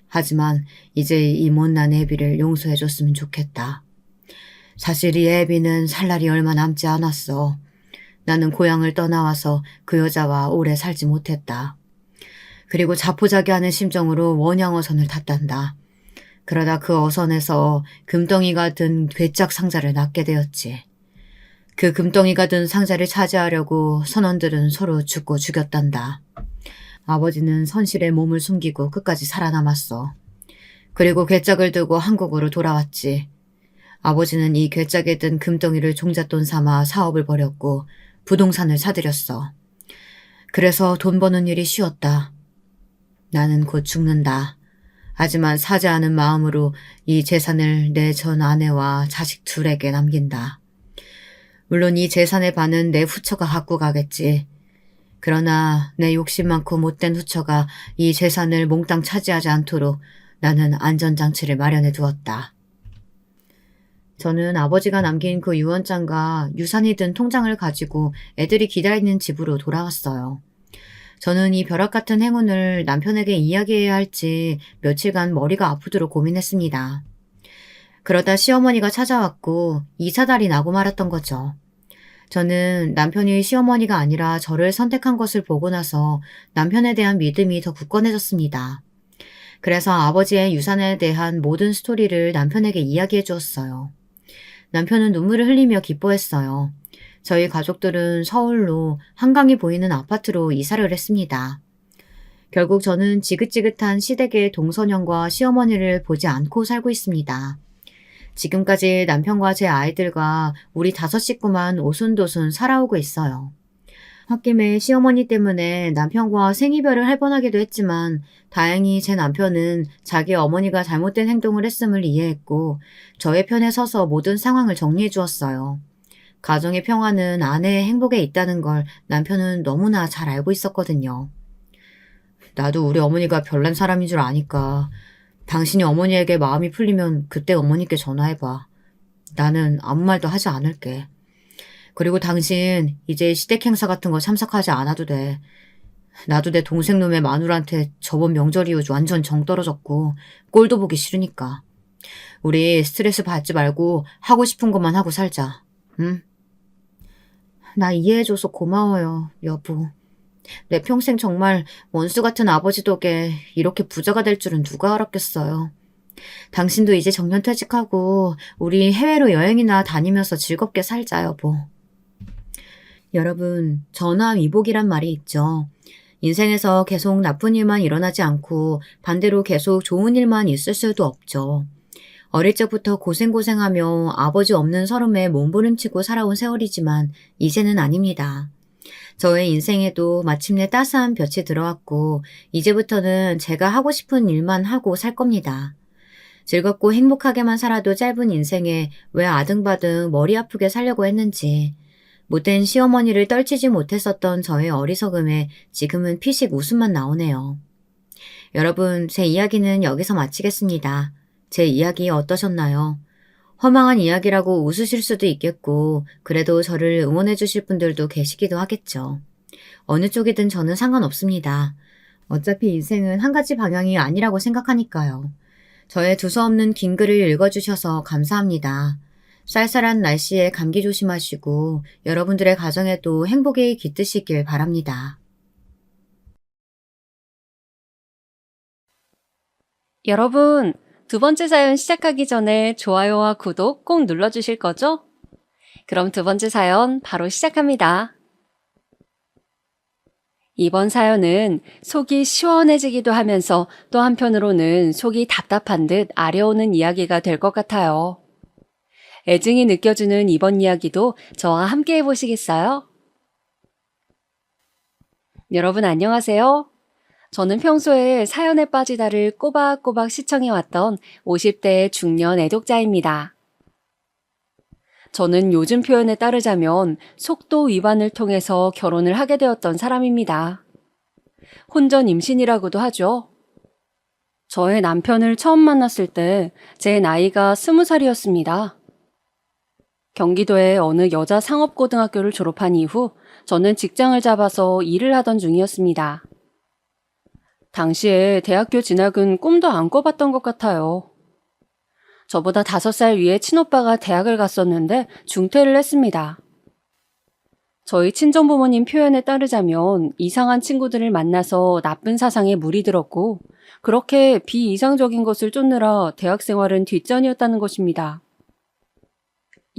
하지만 이제 이 못난 애비를 용서해줬으면 좋겠다. 사실 이 애비는 살 날이 얼마 남지 않았어. 나는 고향을 떠나와서 그 여자와 오래 살지 못했다. 그리고 자포자기하는 심정으로 원양어선을 탔단다. 그러다 그 어선에서 금덩이가 든 괴짝 상자를 낳게 되었지. 그 금덩이가 든 상자를 차지하려고 선원들은 서로 죽고 죽였단다. 아버지는 선실에 몸을 숨기고 끝까지 살아남았어. 그리고 괴짝을 들고 한국으로 돌아왔지. 아버지는 이 괴짝에 든 금덩이를 종잣돈 삼아 사업을 벌였고 부동산을 사들였어. 그래서 돈 버는 일이 쉬웠다. 나는 곧 죽는다. 하지만 사죄하는 마음으로 이 재산을 내 전 아내와 자식 둘에게 남긴다. 물론 이 재산의 반은 내 후처가 갖고 가겠지. 그러나 내 욕심 많고 못된 후처가 이 재산을 몽땅 차지하지 않도록 나는 안전장치를 마련해 두었다. 저는 아버지가 남긴 그 유언장과 유산이 든 통장을 가지고 애들이 기다리는 집으로 돌아왔어요. 저는 이 벼락 같은 행운을 남편에게 이야기해야 할지 며칠간 머리가 아프도록 고민했습니다. 그러다 시어머니가 찾아왔고 이사달이 나고 말았던 거죠. 저는 남편이 시어머니가 아니라 저를 선택한 것을 보고 나서 남편에 대한 믿음이 더 굳건해졌습니다. 그래서 아버지의 유산에 대한 모든 스토리를 남편에게 이야기해 주었어요. 남편은 눈물을 흘리며 기뻐했어요. 저희 가족들은 서울로 한강이 보이는 아파트로 이사를 했습니다. 결국 저는 지긋지긋한 시댁의 동서년과 시어머니를 보지 않고 살고 있습니다. 지금까지 남편과 제 아이들과 우리 5 식구만 오순도순 살아오고 있어요. 홧김에 시어머니 때문에 남편과 생이별을 할 뻔하기도 했지만 다행히 제 남편은 자기 어머니가 잘못된 행동을 했음을 이해했고 저의 편에 서서 모든 상황을 정리해 주었어요. 가정의 평화는 아내의 행복에 있다는 걸 남편은 너무나 잘 알고 있었거든요. 나도 우리 어머니가 별난 사람인 줄 아니까 당신이 어머니에게 마음이 풀리면 그때 어머니께 전화해봐. 나는 아무 말도 하지 않을게. 그리고 당신 이제 시댁 행사 같은 거 참석하지 않아도 돼. 나도 내 동생 놈의 마누라한테 저번 명절 이후 완전 정 떨어졌고 꼴도 보기 싫으니까. 우리 스트레스 받지 말고 하고 싶은 것만 하고 살자. 응? 나 이해해줘서 고마워요, 여보. 내 평생 정말 원수 같은 아버지 덕에 이렇게 부자가 될 줄은 누가 알았겠어요. 당신도 이제 정년퇴직하고 우리 해외로 여행이나 다니면서 즐겁게 살자, 여보. 여러분, 전화위복이란 말이 있죠. 인생에서 계속 나쁜 일만 일어나지 않고 반대로 계속 좋은 일만 있을 수도 없죠. 어릴 적부터 고생고생하며 아버지 없는 서름에 몸부림치고 살아온 세월이지만 이제는 아닙니다. 저의 인생에도 마침내 따스한 볕이 들어왔고 이제부터는 제가 하고 싶은 일만 하고 살 겁니다. 즐겁고 행복하게만 살아도 짧은 인생에 왜 아등바등 머리 아프게 살려고 했는지, 못된 시어머니를 떨치지 못했었던 저의 어리석음에 지금은 피식 웃음만 나오네요. 여러분, 제 이야기는 여기서 마치겠습니다. 제 이야기 어떠셨나요? 허망한 이야기라고 웃으실 수도 있겠고, 그래도 저를 응원해 주실 분들도 계시기도 하겠죠. 어느 쪽이든 저는 상관없습니다. 어차피 인생은 한 가지 방향이 아니라고 생각하니까요. 저의 두서없는 긴 글을 읽어주셔서 감사합니다. 쌀쌀한 날씨에 감기 조심하시고 여러분들의 가정에도 행복이 깃드시길 바랍니다. 여러분, 두 번째 사연 시작하기 전에 좋아요와 구독 꼭 눌러주실 거죠? 그럼 두 번째 사연 바로 시작합니다. 이번 사연은 속이 시원해지기도 하면서 또 한편으로는 속이 답답한 듯 아려오는 이야기가 될 것 같아요. 애증이 느껴지는 이번 이야기도 저와 함께 해보시겠어요? 여러분 안녕하세요. 저는 평소에 사연에 빠지다를 꼬박꼬박 시청해왔던 50대의 중년 애독자입니다. 저는 요즘 표현에 따르자면 속도 위반을 통해서 결혼을 하게 되었던 사람입니다. 혼전 임신이라고도 하죠. 저의 남편을 처음 만났을 때 제 나이가 20살이었습니다. 경기도의 어느 여자 상업고등학교를 졸업한 이후 저는 직장을 잡아서 일을 하던 중이었습니다. 당시에 대학교 진학은 꿈도 안 꿔봤던 것 같아요. 저보다 5살 위에 친오빠가 대학을 갔었는데 중퇴를 했습니다. 저희 친정부모님 표현에 따르자면 이상한 친구들을 만나서 나쁜 사상에 물이 들었고 그렇게 비이상적인 것을 쫓느라 대학 생활은 뒷전이었다는 것입니다.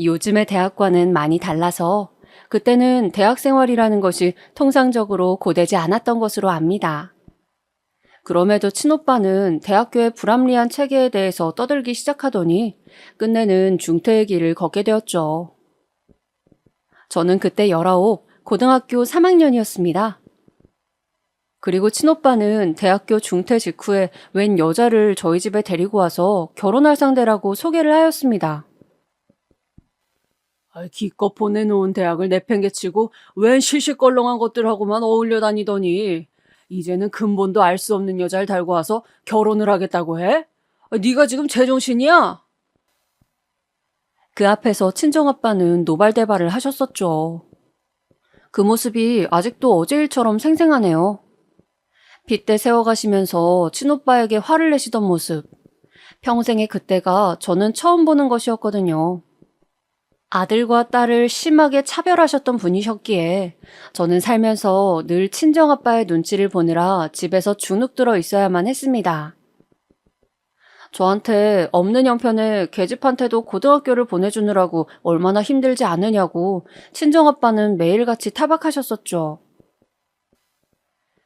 요즘의 대학과는 많이 달라서 그때는 대학 생활이라는 것이 통상적으로 고되지 않았던 것으로 압니다. 그럼에도 친오빠는 대학교의 불합리한 체계에 대해서 떠들기 시작하더니 끝내는 중퇴의 길을 걷게 되었죠. 저는 그때 19, 고등학교 3학년이었습니다. 그리고 친오빠는 대학교 중퇴 직후에 웬 여자를 저희 집에 데리고 와서 결혼할 상대라고 소개를 하였습니다. 기껏 보내놓은 대학을 내팽개치고 웬 시시껄렁한 것들하고만 어울려 다니더니 이제는 근본도 알 수 없는 여자를 달고 와서 결혼을 하겠다고 해? 네가 지금 제정신이야? 그 앞에서 친정아빠는 노발대발을 하셨었죠. 그 모습이 아직도 어제 일처럼 생생하네요. 빗대 세워가시면서 친오빠에게 화를 내시던 모습. 평생의 그때가 저는 처음 보는 것이었거든요. 아들과 딸을 심하게 차별하셨던 분이셨기에 저는 살면서 늘 친정아빠의 눈치를 보느라 집에서 주눅 들어 있어야만 했습니다. 저한테 없는 형편에 계집한테도 고등학교를 보내주느라고 얼마나 힘들지 않으냐고 친정아빠는 매일같이 타박하셨었죠.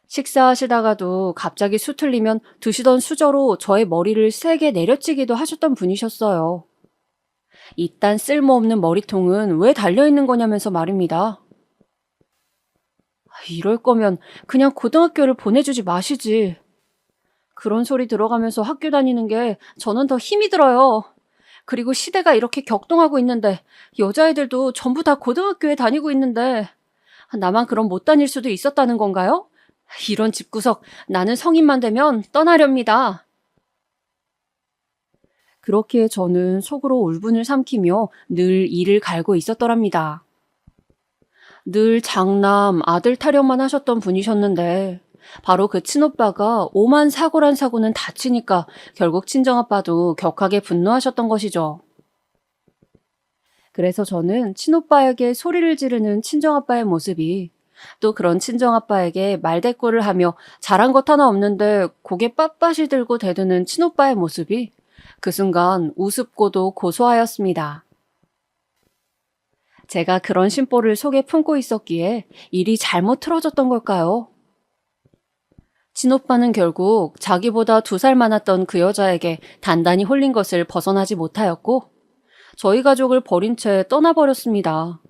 식사하시다가도 갑자기 수틀리면 드시던 수저로 저의 머리를 세게 내려치기도 하셨던 분이셨어요. 이딴 쓸모없는 머리통은 왜 달려있는 거냐면서 말입니다. 이럴 거면 그냥 고등학교를 보내주지 마시지. 그런 소리 들어가면서 학교 다니는 게 저는 더 힘이 들어요. 그리고 시대가 이렇게 격동하고 있는데 여자애들도 전부 다 고등학교에 다니고 있는데 나만 그럼 못 다닐 수도 있었다는 건가요? 이런 집구석 나는 성인만 되면 떠나렵니다. 그렇기에 저는 속으로 울분을 삼키며 늘 이를 갈고 있었더랍니다. 늘 장남, 아들 타령만 하셨던 분이셨는데 바로 그 친오빠가 오만 사고란 사고는 다치니까 결국 친정아빠도 격하게 분노하셨던 것이죠. 그래서 저는 친오빠에게 소리를 지르는 친정아빠의 모습이 또 그런 친정아빠에게 말대꾸를 하며 잘한 것 하나 없는데 고개 빳빳이 들고 대드는 친오빠의 모습이 그 순간 우습고도 고소하였습니다. 제가 그런 심보를 속에 품고 있었기에 일이 잘못 틀어졌던 걸까요? 친오빠는 결국 자기보다 2살 많았던 그 여자에게 단단히 홀린 것을 벗어나지 못하였고 저희 가족을 버린 채 떠나버렸습니다.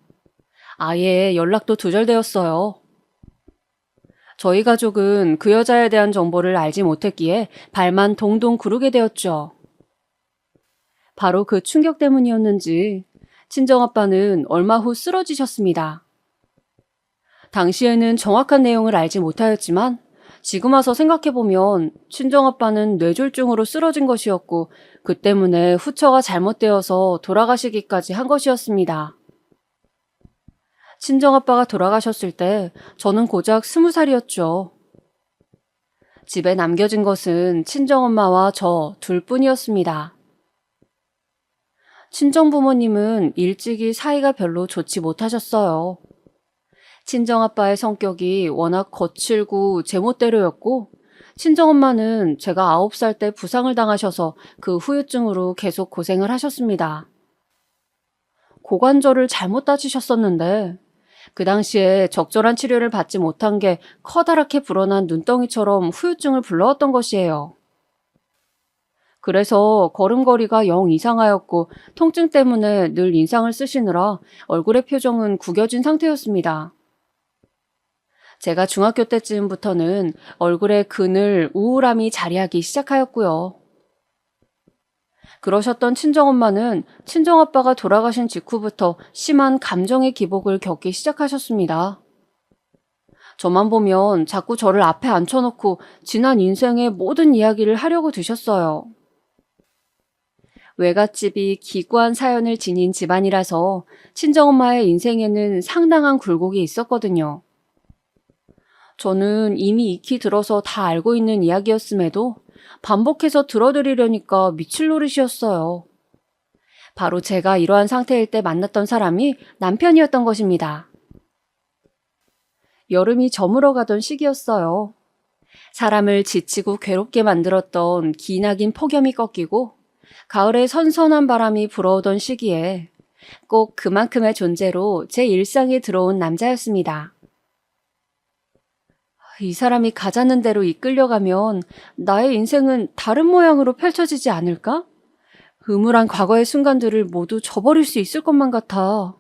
아예 연락도 두절되었어요. 저희 가족은 그 여자에 대한 정보를 알지 못했기에 발만 동동 구르게 되었죠. 바로 그 충격 때문이었는지 친정아빠는 얼마 후 쓰러지셨습니다. 당시에는 정확한 내용을 알지 못하였지만 지금 와서 생각해보면 친정아빠는 뇌졸중으로 쓰러진 것이었고 그 때문에 후처가 잘못되어서 돌아가시기까지 한 것이었습니다. 친정아빠가 돌아가셨을 때 저는 고작 20살이었죠. 집에 남겨진 것은 친정엄마와 저 둘뿐이었습니다. 친정부모님은 일찍이 사이가 별로 좋지 못하셨어요. 친정아빠의 성격이 워낙 거칠고 제멋대로였고 친정엄마는 제가 9살 때 부상을 당하셔서 그 후유증으로 계속 고생을 하셨습니다. 고관절을 잘못 다치셨었는데 그 당시에 적절한 치료를 받지 못한 게 커다랗게 불어난 눈덩이처럼 후유증을 불러왔던 것이에요. 그래서 걸음걸이가 영 이상하였고 통증 때문에 늘 인상을 쓰시느라 얼굴의 표정은 구겨진 상태였습니다. 제가 중학교 때쯤부터는 얼굴에 그늘, 우울함이 자리하기 시작하였고요. 그러셨던 친정엄마는 친정아빠가 돌아가신 직후부터 심한 감정의 기복을 겪기 시작하셨습니다. 저만 보면 자꾸 저를 앞에 앉혀놓고 지난 인생의 모든 이야기를 하려고 드셨어요. 외갓집이 기구한 사연을 지닌 집안이라서 친정엄마의 인생에는 상당한 굴곡이 있었거든요. 저는 이미 익히 들어서 다 알고 있는 이야기였음에도 반복해서 들어드리려니까 미칠 노릇이었어요. 바로 제가 이러한 상태일 때 만났던 사람이 남편이었던 것입니다. 여름이 저물어가던 시기였어요. 사람을 지치고 괴롭게 만들었던 기나긴 폭염이 꺾이고 가을에 선선한 바람이 불어오던 시기에 꼭 그만큼의 존재로 제 일상에 들어온 남자였습니다. 이 사람이 가자는 대로 이끌려가면 나의 인생은 다른 모양으로 펼쳐지지 않을까? 음울한 과거의 순간들을 모두 저버릴 수 있을 것만 같아.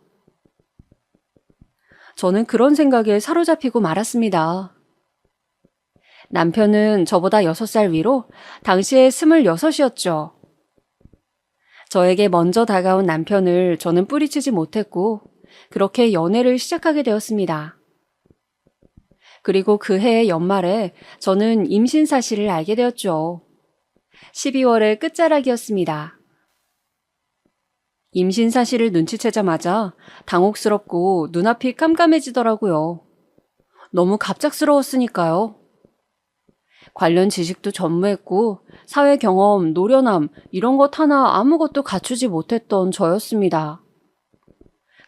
저는 그런 생각에 사로잡히고 말았습니다. 남편은 저보다 6살 위로 당시에 26이었죠. 저에게 먼저 다가온 남편을 저는 뿌리치지 못했고 그렇게 연애를 시작하게 되었습니다. 그리고 그 해의 연말에 저는 임신 사실을 알게 되었죠. 12월의 끝자락이었습니다. 임신 사실을 눈치채자마자 당혹스럽고 눈앞이 깜깜해지더라고요. 너무 갑작스러웠으니까요. 관련 지식도 전무했고 사회 경험, 노련함 이런 것 하나 아무것도 갖추지 못했던 저였습니다.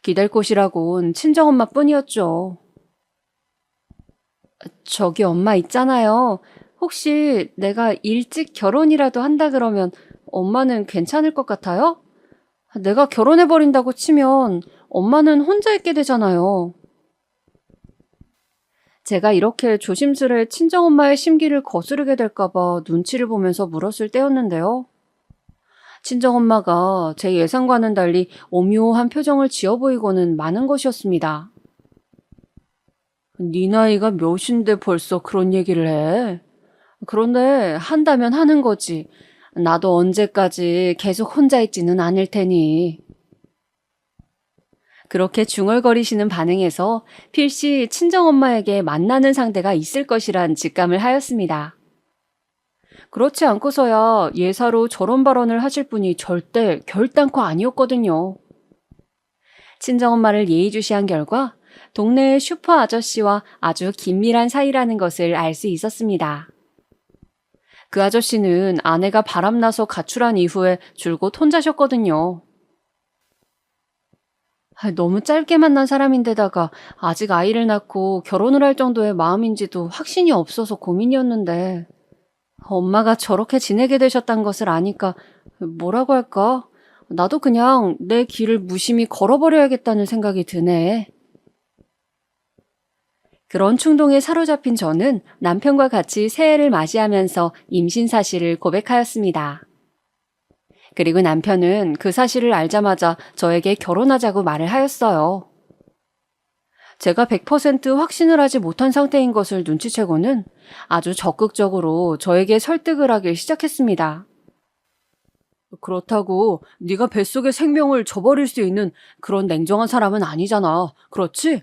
기댈 곳이라곤 친정엄마뿐이었죠. 저기 엄마 있잖아요. 혹시 내가 일찍 결혼이라도 한다 그러면 엄마는 괜찮을 것 같아요? 내가 결혼해버린다고 치면 엄마는 혼자 있게 되잖아요. 제가 이렇게 조심스레 친정엄마의 심기를 거스르게 될까봐 눈치를 보면서 물었을 때였는데요. 친정엄마가 제 예상과는 달리 오묘한 표정을 지어 보이고는 마는 것이었습니다. 네 나이가 몇인데 벌써 그런 얘기를 해? 그런데 한다면 하는 거지. 나도 언제까지 계속 혼자 있지는 않을 테니. 그렇게 중얼거리시는 반응에서 필시 친정엄마에게 만나는 상대가 있을 것이란 직감을 하였습니다. 그렇지 않고서야 예사로 저런 발언을 하실 분이 절대 결단코 아니었거든요. 친정엄마를 예의주시한 결과 동네의 슈퍼 아저씨와 아주 긴밀한 사이라는 것을 알 수 있었습니다. 그 아저씨는 아내가 바람나서 가출한 이후에 줄곧 혼자셨거든요. 너무 짧게 만난 사람인데다가 아직 아이를 낳고 결혼을 할 정도의 마음인지도 확신이 없어서 고민이었는데 엄마가 저렇게 지내게 되셨단 것을 아니까 뭐라고 할까? 나도 그냥 내 길을 무심히 걸어버려야겠다는 생각이 드네. 그런 충동에 사로잡힌 저는 남편과 같이 새해를 맞이하면서 임신 사실을 고백하였습니다. 그리고 남편은 그 사실을 알자마자 저에게 결혼하자고 말을 하였어요. 제가 100% 확신을 하지 못한 상태인 것을 눈치채고는 아주 적극적으로 저에게 설득을 하길 시작했습니다. 그렇다고 네가 뱃속의 생명을 저버릴 수 있는 그런 냉정한 사람은 아니잖아. 그렇지?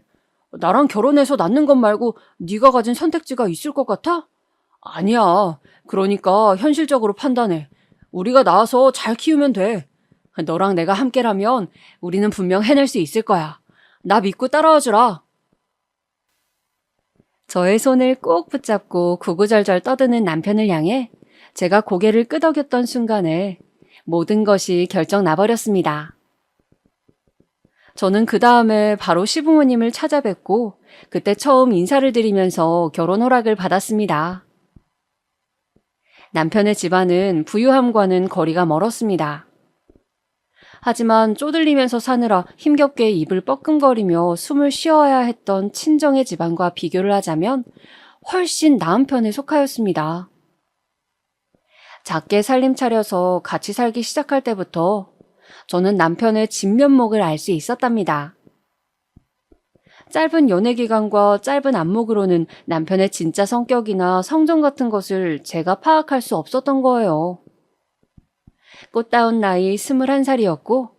나랑 결혼해서 낳는 것 말고 네가 가진 선택지가 있을 것 같아? 아니야. 그러니까 현실적으로 판단해. 우리가 낳아서 잘 키우면 돼. 너랑 내가 함께라면 우리는 분명 해낼 수 있을 거야. 나 믿고 따라와 주라. 저의 손을 꼭 붙잡고 구구절절 떠드는 남편을 향해 제가 고개를 끄덕였던 순간에 모든 것이 결정 나버렸습니다. 저는 그 다음에 바로 시부모님을 찾아뵙고 그때 처음 인사를 드리면서 결혼 허락을 받았습니다. 남편의 집안은 부유함과는 거리가 멀었습니다. 하지만 쪼들리면서 사느라 힘겹게 입을 뻐끔거리며 숨을 쉬어야 했던 친정의 집안과 비교를 하자면 훨씬 나은 편에 속하였습니다. 작게 살림 차려서 같이 살기 시작할 때부터 저는 남편의 진면목을 알 수 있었답니다. 짧은 연애 기간과 짧은 안목으로는 남편의 진짜 성격이나 성정 같은 것을 제가 파악할 수 없었던 거예요. 꽃다운 나이 21살이었고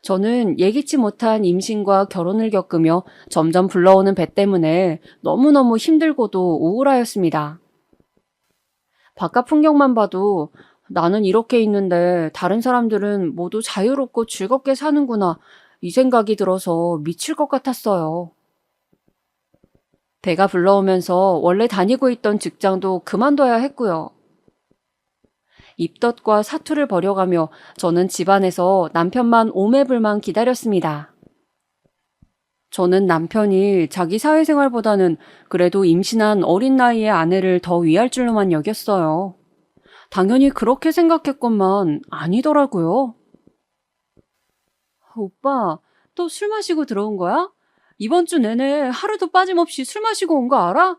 저는 예기치 못한 임신과 결혼을 겪으며 점점 불러오는 배 때문에 너무너무 힘들고도 우울하였습니다. 바깥 풍경만 봐도 나는 이렇게 있는데 다른 사람들은 모두 자유롭고 즐겁게 사는구나 이 생각이 들어서 미칠 것 같았어요. 배가 불러오면서 원래 다니고 있던 직장도 그만둬야 했고요. 입덧과 사투를 벌여가며 저는 집안에서 남편만 오매불만 기다렸습니다. 저는 남편이 자기 사회생활보다는 그래도 임신한 어린 나이의 아내를 더 위할 줄로만 여겼어요. 당연히 그렇게 생각했건만 아니더라고요. 오빠, 또 술 마시고 들어온 거야? 이번 주 내내 하루도 빠짐없이 술 마시고 온 거 알아?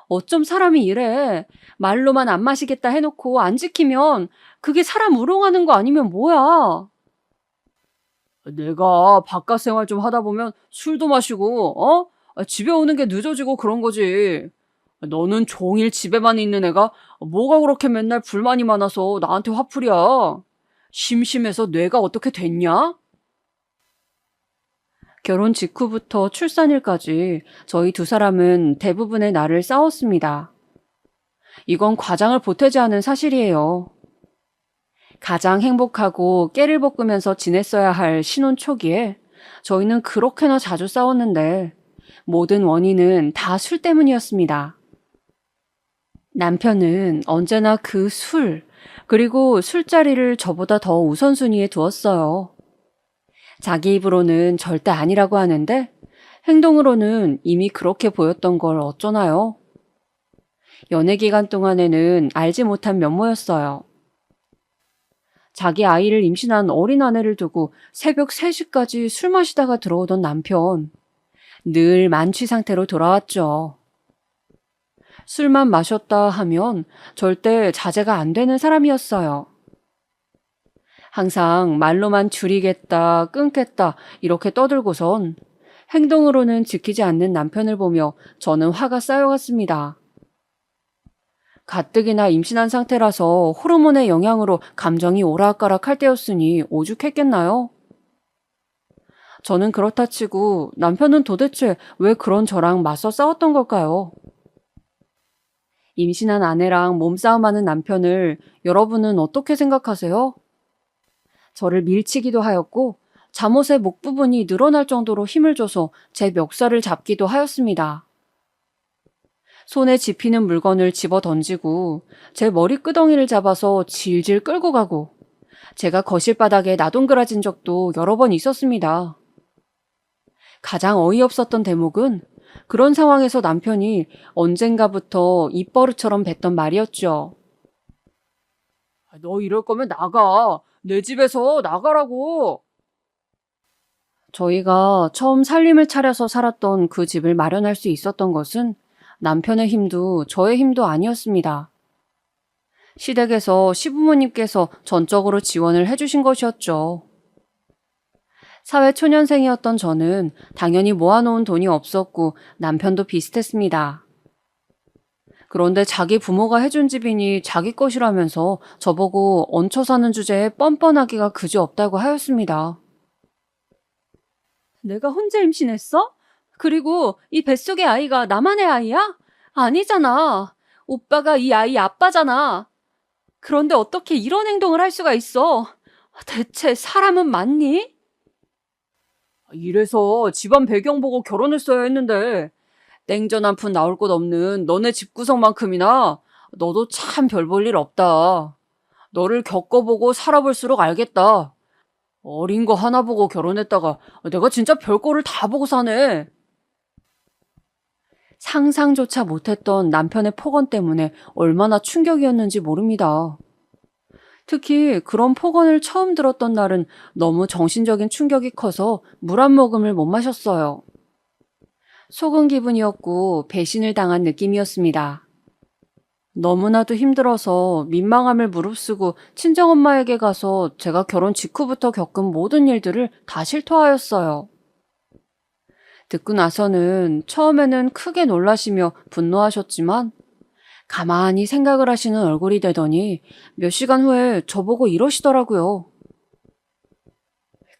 어쩜 사람이 이래. 말로만 안 마시겠다 해놓고 안 지키면 그게 사람 우롱하는 거 아니면 뭐야? 내가 바깥 생활 좀 하다 보면 술도 마시고, 집에 오는 게 늦어지고 그런 거지. 너는 종일 집에만 있는 애가 뭐가 그렇게 맨날 불만이 많아서 나한테 화풀이야. 심심해서 뇌가 어떻게 됐냐? 결혼 직후부터 출산일까지 저희 두 사람은 대부분의 날을 싸웠습니다. 이건 과장을 보태지 않은 사실이에요. 가장 행복하고 깨를 볶으면서 지냈어야 할 신혼 초기에 저희는 그렇게나 자주 싸웠는데 모든 원인은 다 술 때문이었습니다. 남편은 언제나 그 술, 그리고 술자리를 저보다 더 우선순위에 두었어요. 자기 입으로는 절대 아니라고 하는데 행동으로는 이미 그렇게 보였던 걸 어쩌나요? 연애 기간 동안에는 알지 못한 면모였어요. 자기 아이를 임신한 어린 아내를 두고 새벽 3시까지 술 마시다가 들어오던 남편. 늘 만취 상태로 돌아왔죠. 술만 마셨다 하면 절대 자제가 안 되는 사람이었어요. 항상 말로만 줄이겠다, 끊겠다 이렇게 떠들고선 행동으로는 지키지 않는 남편을 보며 저는 화가 쌓여갔습니다. 가뜩이나 임신한 상태라서 호르몬의 영향으로 감정이 오락가락할 때였으니 오죽했겠나요? 저는 그렇다 치고 남편은 도대체 왜 그런 저랑 맞서 싸웠던 걸까요? 임신한 아내랑 몸싸움하는 남편을 여러분은 어떻게 생각하세요? 저를 밀치기도 하였고 잠옷의 목 부분이 늘어날 정도로 힘을 줘서 제 멱살을 잡기도 하였습니다. 손에 집히는 물건을 집어 던지고 제 머리끄덩이를 잡아서 질질 끌고 가고 제가 거실 바닥에 나동그라진 적도 여러 번 있었습니다. 가장 어이없었던 대목은 그런 상황에서 남편이 언젠가부터 입버릇처럼 뱉던 말이었죠. 너 이럴 거면 나가. 내 집에서 나가라고. 저희가 처음 살림을 차려서 살았던 그 집을 마련할 수 있었던 것은 남편의 힘도 저의 힘도 아니었습니다. 시댁에서 시부모님께서 전적으로 지원을 해주신 것이었죠. 사회초년생이었던 저는 당연히 모아놓은 돈이 없었고 남편도 비슷했습니다. 그런데 자기 부모가 해준 집이니 자기 것이라면서 저보고 얹혀 사는 주제에 뻔뻔하기가 그지없다고 하였습니다. 내가 혼자 임신했어? 그리고 이 뱃속의 아이가 나만의 아이야? 아니잖아. 오빠가 이 아이 아빠잖아. 그런데 어떻게 이런 행동을 할 수가 있어? 대체 사람은 맞니? 이래서 집안 배경 보고 결혼했어야 했는데 땡전 한 푼 나올 곳 없는 너네 집구석만큼이나 너도 참 별 볼 일 없다. 너를 겪어보고 살아볼수록 알겠다. 어린 거 하나 보고 결혼했다가 내가 진짜 별거를 다 보고 사네. 상상조차 못했던 남편의 폭언 때문에 얼마나 충격이었는지 모릅니다. 특히 그런 폭언을 처음 들었던 날은 너무 정신적인 충격이 커서 물 한 모금을 못 마셨어요. 속은 기분이었고 배신을 당한 느낌이었습니다. 너무나도 힘들어서 민망함을 무릅쓰고 친정엄마에게 가서 제가 결혼 직후부터 겪은 모든 일들을 다 실토하였어요. 듣고 나서는 처음에는 크게 놀라시며 분노하셨지만 가만히 생각을 하시는 얼굴이 되더니 몇 시간 후에 저보고 이러시더라고요.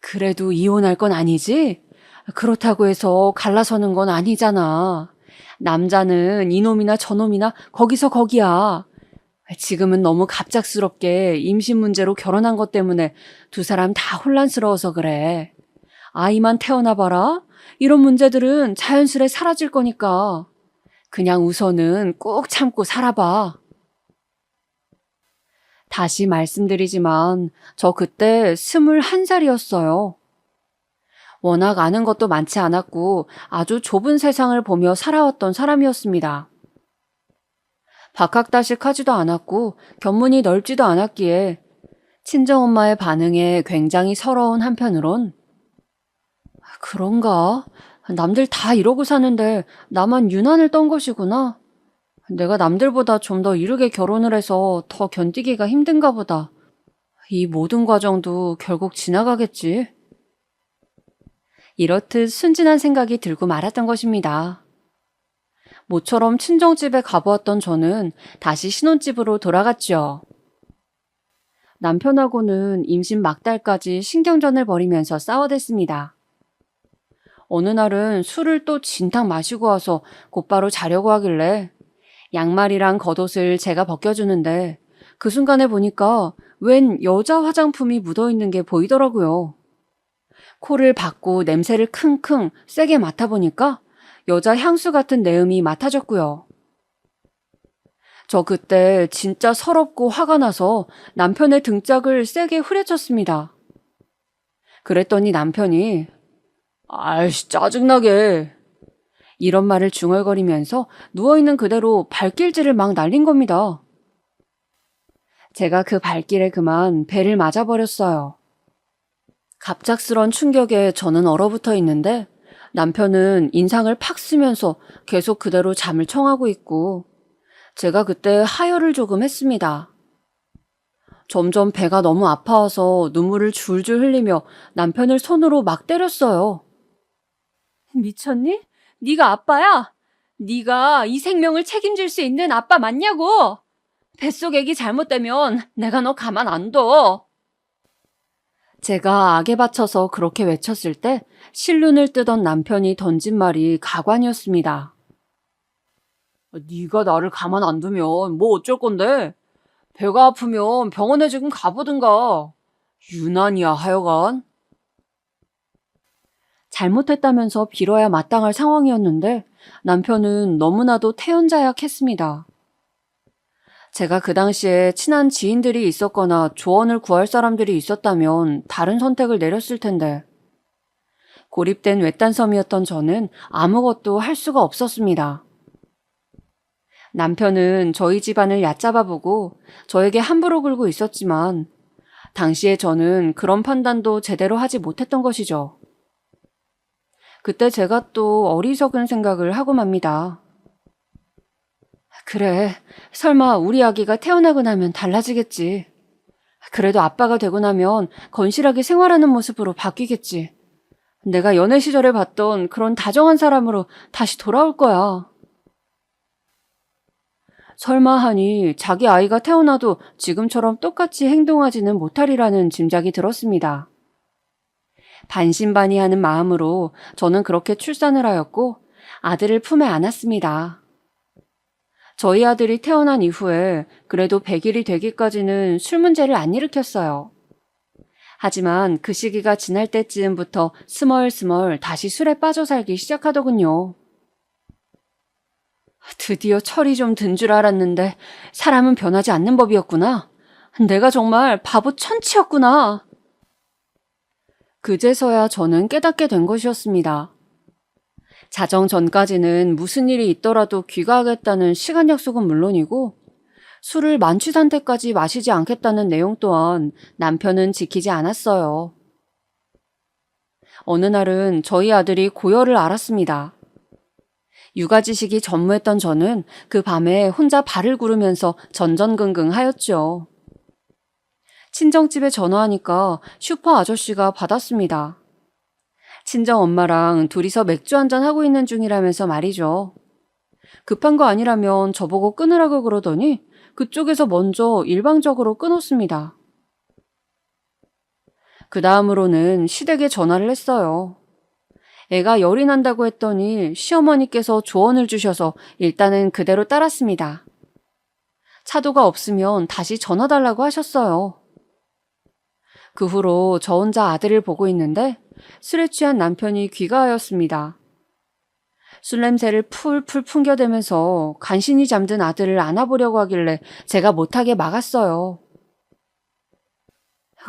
그래도 이혼할 건 아니지? 그렇다고 해서 갈라서는 건 아니잖아. 남자는 이놈이나 저놈이나 거기서 거기야. 지금은 너무 갑작스럽게 임신 문제로 결혼한 것 때문에 두 사람 다 혼란스러워서 그래. 아이만 태어나 봐라. 이런 문제들은 자연스레 사라질 거니까. 그냥 우선은 꾹 참고 살아봐. 다시 말씀드리지만 저 그때 21살이었어요. 워낙 아는 것도 많지 않았고 아주 좁은 세상을 보며 살아왔던 사람이었습니다. 박학다식하지도 않았고 견문이 넓지도 않았기에 친정엄마의 반응에 굉장히 서러운 한편으론 그런가? 남들 다 이러고 사는데 나만 유난을 떤 것이구나. 내가 남들보다 좀 더 이르게 결혼을 해서 더 견디기가 힘든가 보다. 이 모든 과정도 결국 지나가겠지. 이렇듯 순진한 생각이 들고 말았던 것입니다. 모처럼 친정집에 가보았던 저는 다시 신혼집으로 돌아갔죠. 남편하고는 임신 막달까지 신경전을 벌이면서 싸워댔습니다. 어느 날은 술을 또 진탕 마시고 와서 곧바로 자려고 하길래 양말이랑 겉옷을 제가 벗겨주는데 그 순간에 보니까 웬 여자 화장품이 묻어있는 게 보이더라고요. 코를 박고 냄새를 킁킁 세게 맡아보니까 여자 향수 같은 내음이 맡아졌고요. 저 그때 진짜 서럽고 화가 나서 남편의 등짝을 세게 후려쳤습니다. 그랬더니 남편이 아이씨 짜증나게 이런 말을 중얼거리면서 누워있는 그대로 발길질을 막 날린 겁니다. 제가 그 발길에 그만 배를 맞아버렸어요. 갑작스런 충격에 저는 얼어붙어 있는데 남편은 인상을 팍 쓰면서 계속 그대로 잠을 청하고 있고 제가 그때 하혈을 조금 했습니다. 점점 배가 너무 아파와서 눈물을 줄줄 흘리며 남편을 손으로 막 때렸어요. 미쳤니? 네가 아빠야? 네가 이 생명을 책임질 수 있는 아빠 맞냐고? 뱃속 애기 잘못되면 내가 너 가만 안 둬. 제가 악에 받쳐서 그렇게 외쳤을 때 실눈을 뜨던 남편이 던진 말이 가관이었습니다. 네가 나를 가만 안 두면 뭐 어쩔 건데? 배가 아프면 병원에 지금 가보든가. 유난이야 하여간. 잘못했다면서 빌어야 마땅할 상황이었는데 남편은 너무나도 태연자약했습니다. 제가 그 당시에 친한 지인들이 있었거나 조언을 구할 사람들이 있었다면 다른 선택을 내렸을 텐데 고립된 외딴섬이었던 저는 아무것도 할 수가 없었습니다. 남편은 저희 집안을 얕잡아보고 저에게 함부로 굴고 있었지만 당시에 저는 그런 판단도 제대로 하지 못했던 것이죠. 그때 제가 또 어리석은 생각을 하고 맙니다. 그래, 설마 우리 아기가 태어나고 나면 달라지겠지. 그래도 아빠가 되고 나면 건실하게 생활하는 모습으로 바뀌겠지. 내가 연애 시절에 봤던 그런 다정한 사람으로 다시 돌아올 거야. 설마 하니 자기 아이가 태어나도 지금처럼 똑같이 행동하지는 못하리라는 짐작이 들었습니다. 반신반의하는 마음으로 저는 그렇게 출산을 하였고 아들을 품에 안았습니다. 저희 아들이 태어난 이후에 그래도 100일이 되기까지는 술 문제를 안 일으켰어요. 하지만 그 시기가 지날 때쯤부터 스멀스멀 다시 술에 빠져 살기 시작하더군요. 드디어 철이 좀 든 줄 알았는데 사람은 변하지 않는 법이었구나. 내가 정말 바보 천치였구나. 그제서야 저는 깨닫게 된 것이었습니다. 자정 전까지는 무슨 일이 있더라도 귀가하겠다는 시간 약속은 물론이고 술을 만취 상태까지 마시지 않겠다는 내용 또한 남편은 지키지 않았어요. 어느 날은 저희 아들이 고열을 앓았습니다. 육아지식이 전무했던 저는 그 밤에 혼자 발을 구르면서 전전긍긍하였죠. 친정집에 전화하니까 슈퍼 아저씨가 받았습니다. 친정 엄마랑 둘이서 맥주 한잔 하고 있는 중이라면서 말이죠. 급한 거 아니라면 저보고 끊으라고 그러더니 그쪽에서 먼저 일방적으로 끊었습니다. 그 다음으로는 시댁에 전화를 했어요. 애가 열이 난다고 했더니 시어머니께서 조언을 주셔서 일단은 그대로 따랐습니다. 차도가 없으면 다시 전화 달라고 하셨어요. 그 후로 저 혼자 아들을 보고 있는데 술에 취한 남편이 귀가하였습니다. 술 냄새를 풀풀 풍겨대면서 간신히 잠든 아들을 안아보려고 하길래 제가 못하게 막았어요.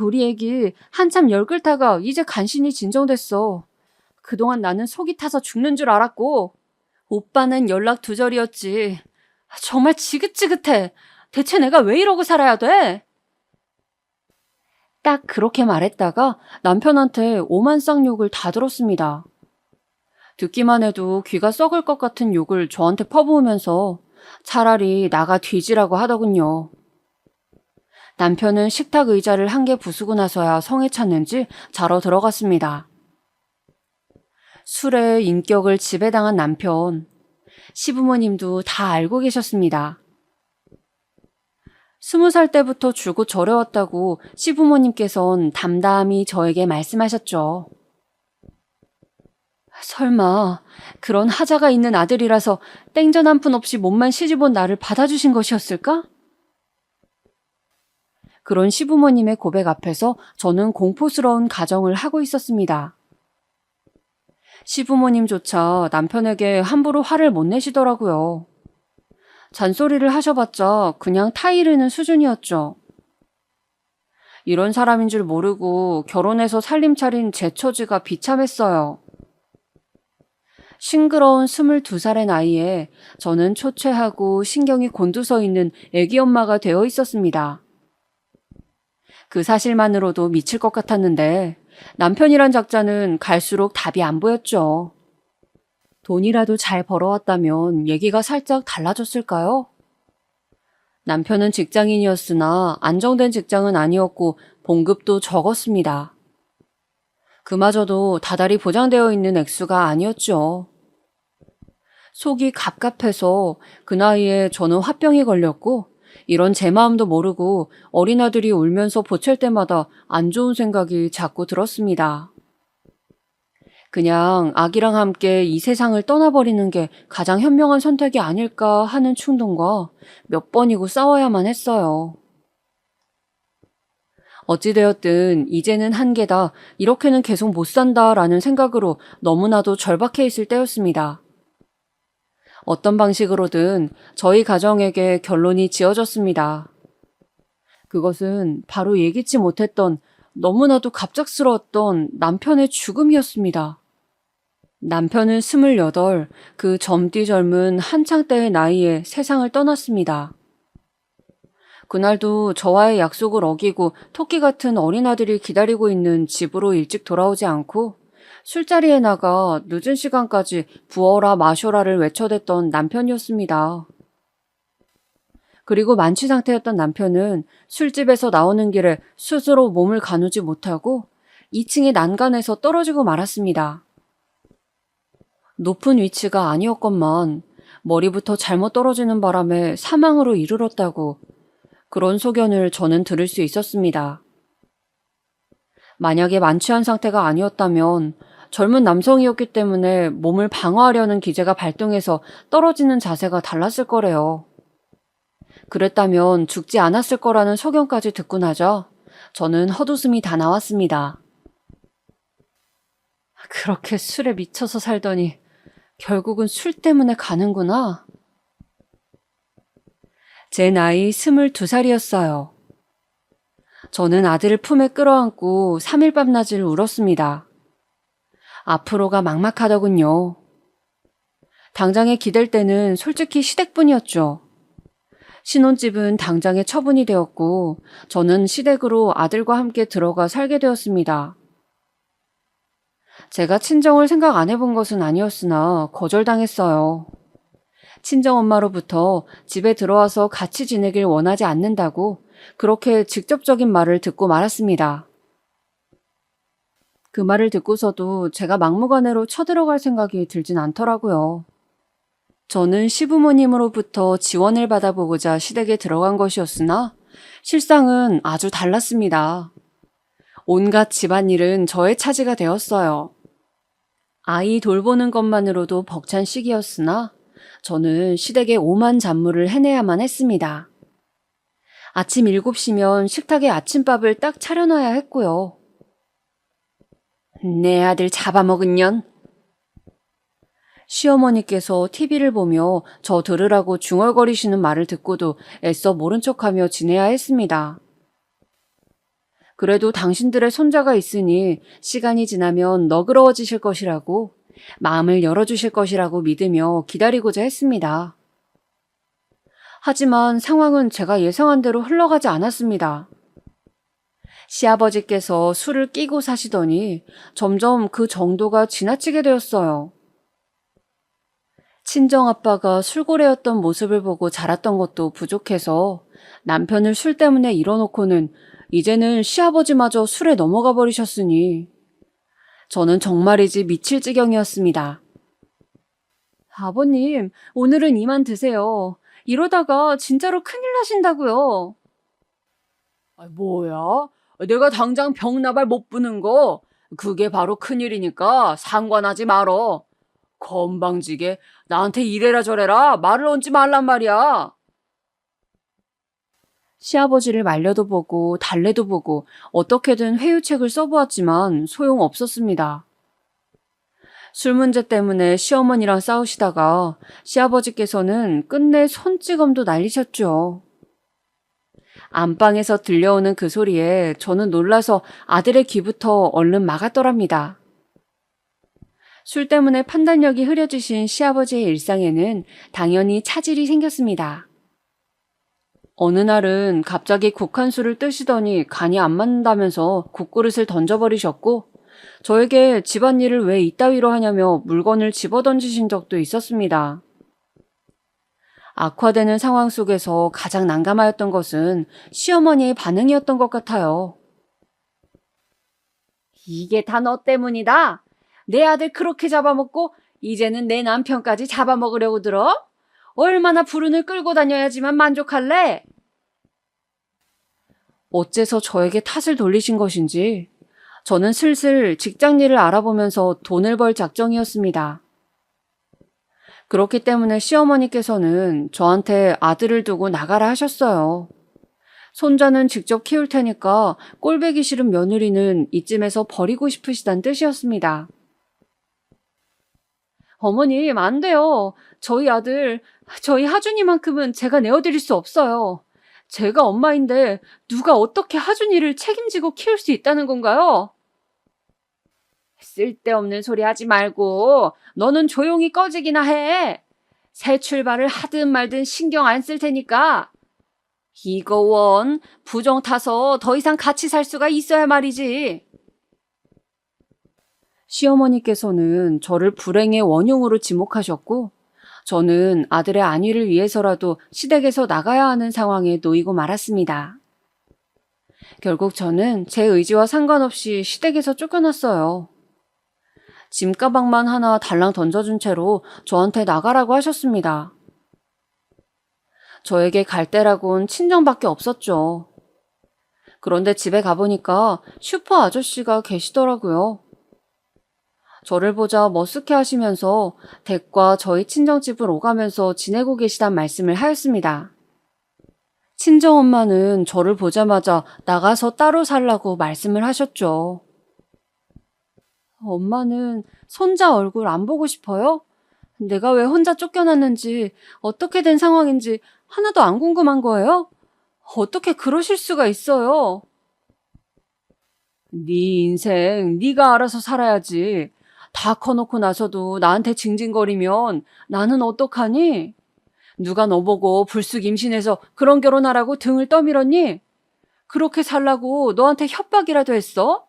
우리 애기 한참 열 끓다가 이제 간신히 진정됐어. 그동안 나는 속이 타서 죽는 줄 알았고 오빠는 연락 두절이었지. 정말 지긋지긋해. 대체 내가 왜 이러고 살아야 돼? 딱 그렇게 말했다가 남편한테 오만쌍욕을 다 들었습니다. 듣기만 해도 귀가 썩을 것 같은 욕을 저한테 퍼부으면서 차라리 나가 뒤지라고 하더군요. 남편은 식탁 의자를 한 개 부수고 나서야 성에 찼는지 자러 들어갔습니다. 술에 인격을 지배당한 남편, 시부모님도 다 알고 계셨습니다. 20살 때부터 줄곧 절해왔다고 시부모님께선 담담히 저에게 말씀하셨죠. 설마 그런 하자가 있는 아들이라서 땡전 한 푼 없이 몸만 시집온 나를 받아주신 것이었을까? 그런 시부모님의 고백 앞에서 저는 공포스러운 가정을 하고 있었습니다. 시부모님조차 남편에게 함부로 화를 못 내시더라고요. 잔소리를 하셔봤자 그냥 타이르는 수준이었죠. 이런 사람인 줄 모르고 결혼해서 살림 차린 제 처지가 비참했어요. 싱그러운 22살의 나이에 저는 초췌하고 신경이 곤두서 있는 애기 엄마가 되어 있었습니다. 그 사실만으로도 미칠 것 같았는데 남편이란 작자는 갈수록 답이 안 보였죠. 돈이라도 잘 벌어왔다면 얘기가 살짝 달라졌을까요? 남편은 직장인이었으나 안정된 직장은 아니었고 봉급도 적었습니다. 그마저도 다달이 보장되어 있는 액수가 아니었죠. 속이 갑갑해서 그 나이에 저는 화병이 걸렸고 이런 제 마음도 모르고 어린아들이 울면서 보챌 때마다 안 좋은 생각이 자꾸 들었습니다. 그냥 아기랑 함께 이 세상을 떠나버리는 게 가장 현명한 선택이 아닐까 하는 충동과 몇 번이고 싸워야만 했어요. 어찌되었든 이제는 한계다, 이렇게는 계속 못 산다라는 생각으로 너무나도 절박해 있을 때였습니다. 어떤 방식으로든 저희 가정에게 결론이 지어졌습니다. 그것은 바로 예기치 못했던 너무나도 갑작스러웠던 남편의 죽음이었습니다. 남편은 28, 그 젊디 젊은 한창 때의 나이에 세상을 떠났습니다. 그날도 저와의 약속을 어기고 토끼 같은 어린아들이 기다리고 있는 집으로 일찍 돌아오지 않고 술자리에 나가 늦은 시간까지 부어라 마셔라를 외쳐댔던 남편이었습니다. 그리고 만취 상태였던 남편은 술집에서 나오는 길에 스스로 몸을 가누지 못하고 2층의 난간에서 떨어지고 말았습니다. 높은 위치가 아니었건만 머리부터 잘못 떨어지는 바람에 사망으로 이르렀다고 그런 소견을 저는 들을 수 있었습니다. 만약에 만취한 상태가 아니었다면 젊은 남성이었기 때문에 몸을 방어하려는 기제가 발동해서 떨어지는 자세가 달랐을 거래요. 그랬다면 죽지 않았을 거라는 소견까지 듣고 나자 저는 헛웃음이 다 나왔습니다. 그렇게 술에 미쳐서 살더니 결국은 술 때문에 가는구나. 제 나이 22살이었어요. 저는 아들을 품에 끌어안고 3일 밤낮을 울었습니다. 앞으로가 막막하더군요. 당장에 기댈 때는 솔직히 시댁뿐이었죠. 신혼집은 당장에 처분이 되었고 저는 시댁으로 아들과 함께 들어가 살게 되었습니다. 제가 친정을 생각 안 해본 것은 아니었으나 거절당했어요. 친정엄마로부터 집에 들어와서 같이 지내길 원하지 않는다고 그렇게 직접적인 말을 듣고 말았습니다. 그 말을 듣고서도 제가 막무가내로 쳐들어갈 생각이 들진 않더라고요. 저는 시부모님으로부터 지원을 받아보고자 시댁에 들어간 것이었으나 실상은 아주 달랐습니다. 온갖 집안일은 저의 차지가 되었어요. 아이 돌보는 것만으로도 벅찬 시기였으나 저는 시댁의 오만 잡무를 해내야만 했습니다. 아침 7시면 식탁에 아침밥을 딱 차려놔야 했고요. 내 아들 잡아먹은 년. 시어머니께서 TV를 보며 저 들으라고 중얼거리시는 말을 듣고도 애써 모른 척하며 지내야 했습니다. 그래도 당신들의 손자가 있으니 시간이 지나면 너그러워지실 것이라고, 마음을 열어주실 것이라고 믿으며 기다리고자 했습니다. 하지만 상황은 제가 예상한 대로 흘러가지 않았습니다. 시아버지께서 술을 끼고 사시더니 점점 그 정도가 지나치게 되었어요. 친정아빠가 술고래였던 모습을 보고 자랐던 것도 부족해서 남편을 술 때문에 잃어놓고는 이제는 시아버지마저 술에 넘어가 버리셨으니 저는 정말이지 미칠 지경이었습니다. 아버님, 오늘은 이만 드세요. 이러다가 진짜로 큰일 나신다고요. 뭐야? 내가 당장 병나발 못 부는 거 그게 바로 큰일이니까 상관하지 말어. 건방지게 나한테 이래라 저래라 말을 얹지 말란 말이야. 시아버지를 말려도 보고 달래도 보고 어떻게든 회유책을 써보았지만 소용없었습니다. 술 문제 때문에 시어머니랑 싸우시다가 시아버지께서는 끝내 손찌검도 날리셨죠. 안방에서 들려오는 그 소리에 저는 놀라서 아들의 귀부터 얼른 막았더랍니다. 술 때문에 판단력이 흐려지신 시아버지의 일상에는 당연히 차질이 생겼습니다. 어느 날은 갑자기 국한술을 뜨시더니 간이 안 맞는다면서 국그릇을 던져버리셨고 저에게 집안일을 왜 이따위로 하냐며 물건을 집어던지신 적도 있었습니다. 악화되는 상황 속에서 가장 난감하였던 것은 시어머니의 반응이었던 것 같아요. 이게 다 너 때문이다. 내 아들 그렇게 잡아먹고 이제는 내 남편까지 잡아먹으려고 들어? 얼마나 불운을 끌고 다녀야지만 만족할래? 어째서 저에게 탓을 돌리신 것인지 저는 슬슬 직장일을 알아보면서 돈을 벌 작정이었습니다. 그렇기 때문에 시어머니께서는 저한테 아들을 두고 나가라 하셨어요. 손자는 직접 키울 테니까 꼴보기 싫은 며느리는 이쯤에서 버리고 싶으시단 뜻이었습니다. 어머님, 안 돼요. 저희 아들, 저희 하준이만큼은 제가 내어드릴 수 없어요. 제가 엄마인데 누가 어떻게 하준이를 책임지고 키울 수 있다는 건가요? 쓸데없는 소리 하지 말고 너는 조용히 꺼지기나 해. 새 출발을 하든 말든 신경 안 쓸 테니까. 이거 원 부정 타서 더 이상 같이 살 수가 있어야 말이지. 시어머니께서는 저를 불행의 원흉으로 지목하셨고 저는 아들의 안위를 위해서라도 시댁에서 나가야 하는 상황에 놓이고 말았습니다. 결국 저는 제 의지와 상관없이 시댁에서 쫓겨났어요. 짐가방만 하나 달랑 던져준 채로 저한테 나가라고 하셨습니다. 저에게 갈 데라곤 친정밖에 없었죠. 그런데 집에 가보니까 슈퍼 아저씨가 계시더라고요. 저를 보자 머쓱해 하시면서 댁과 저희 친정집을 오가면서 지내고 계시단 말씀을 하였습니다. 친정엄마는 저를 보자마자 나가서 따로 살라고 말씀을 하셨죠. 엄마는 손자 얼굴 안 보고 싶어요? 내가 왜 혼자 쫓겨났는지 어떻게 된 상황인지 하나도 안 궁금한 거예요? 어떻게 그러실 수가 있어요? 네 인생 네가 알아서 살아야지. 다 커놓고 나서도 나한테 징징거리면 나는 어떡하니? 누가 너 보고 불쑥 임신해서 그런 결혼하라고 등을 떠밀었니? 그렇게 살라고 너한테 협박이라도 했어?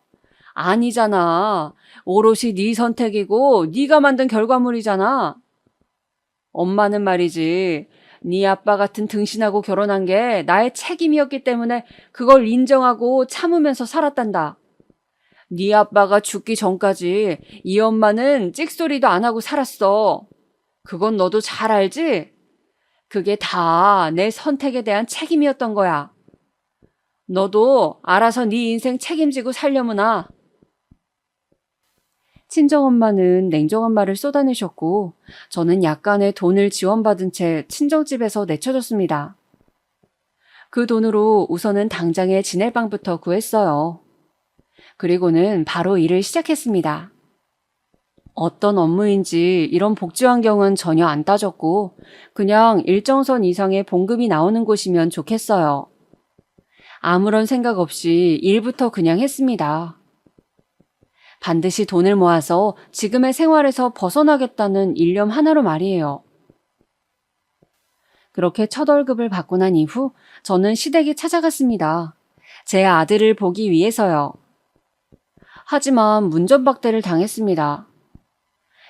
아니잖아. 오롯이 네 선택이고 네가 만든 결과물이잖아. 엄마는 말이지. 네 아빠 같은 등신하고 결혼한 게 나의 책임이었기 때문에 그걸 인정하고 참으면서 살았단다. 네 아빠가 죽기 전까지 이 엄마는 찍소리도 안 하고 살았어. 그건 너도 잘 알지? 그게 다 내 선택에 대한 책임이었던 거야. 너도 알아서 네 인생 책임지고 살려무나. 친정엄마는 냉정한 말을 쏟아내셨고 저는 약간의 돈을 지원받은 채 친정집에서 내쳐졌습니다. 그 돈으로 우선은 당장에 지낼 방부터 구했어요. 그리고는 바로 일을 시작했습니다. 어떤 업무인지 이런 복지 환경은 전혀 안 따졌고 그냥 일정선 이상의 봉급이 나오는 곳이면 좋겠어요. 아무런 생각 없이 일부터 그냥 했습니다. 반드시 돈을 모아서 지금의 생활에서 벗어나겠다는 일념 하나로 말이에요. 그렇게 첫 월급을 받고 난 이후 저는 시댁에 찾아갔습니다. 제 아들을 보기 위해서요. 하지만 문전박대를 당했습니다.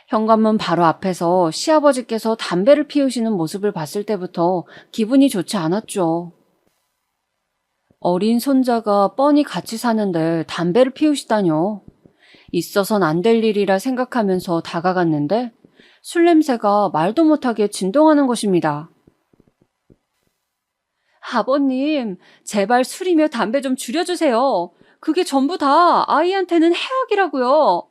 현관문 바로 앞에서 시아버지께서 담배를 피우시는 모습을 봤을 때부터 기분이 좋지 않았죠. 어린 손자가 뻔히 같이 사는데 담배를 피우시다뇨. 있어선 안 될 일이라 생각하면서 다가갔는데 술 냄새가 말도 못하게 진동하는 것입니다. 아버님, 제발 술이며 담배 좀 줄여주세요. 그게 전부 다 아이한테는 해악이라고요.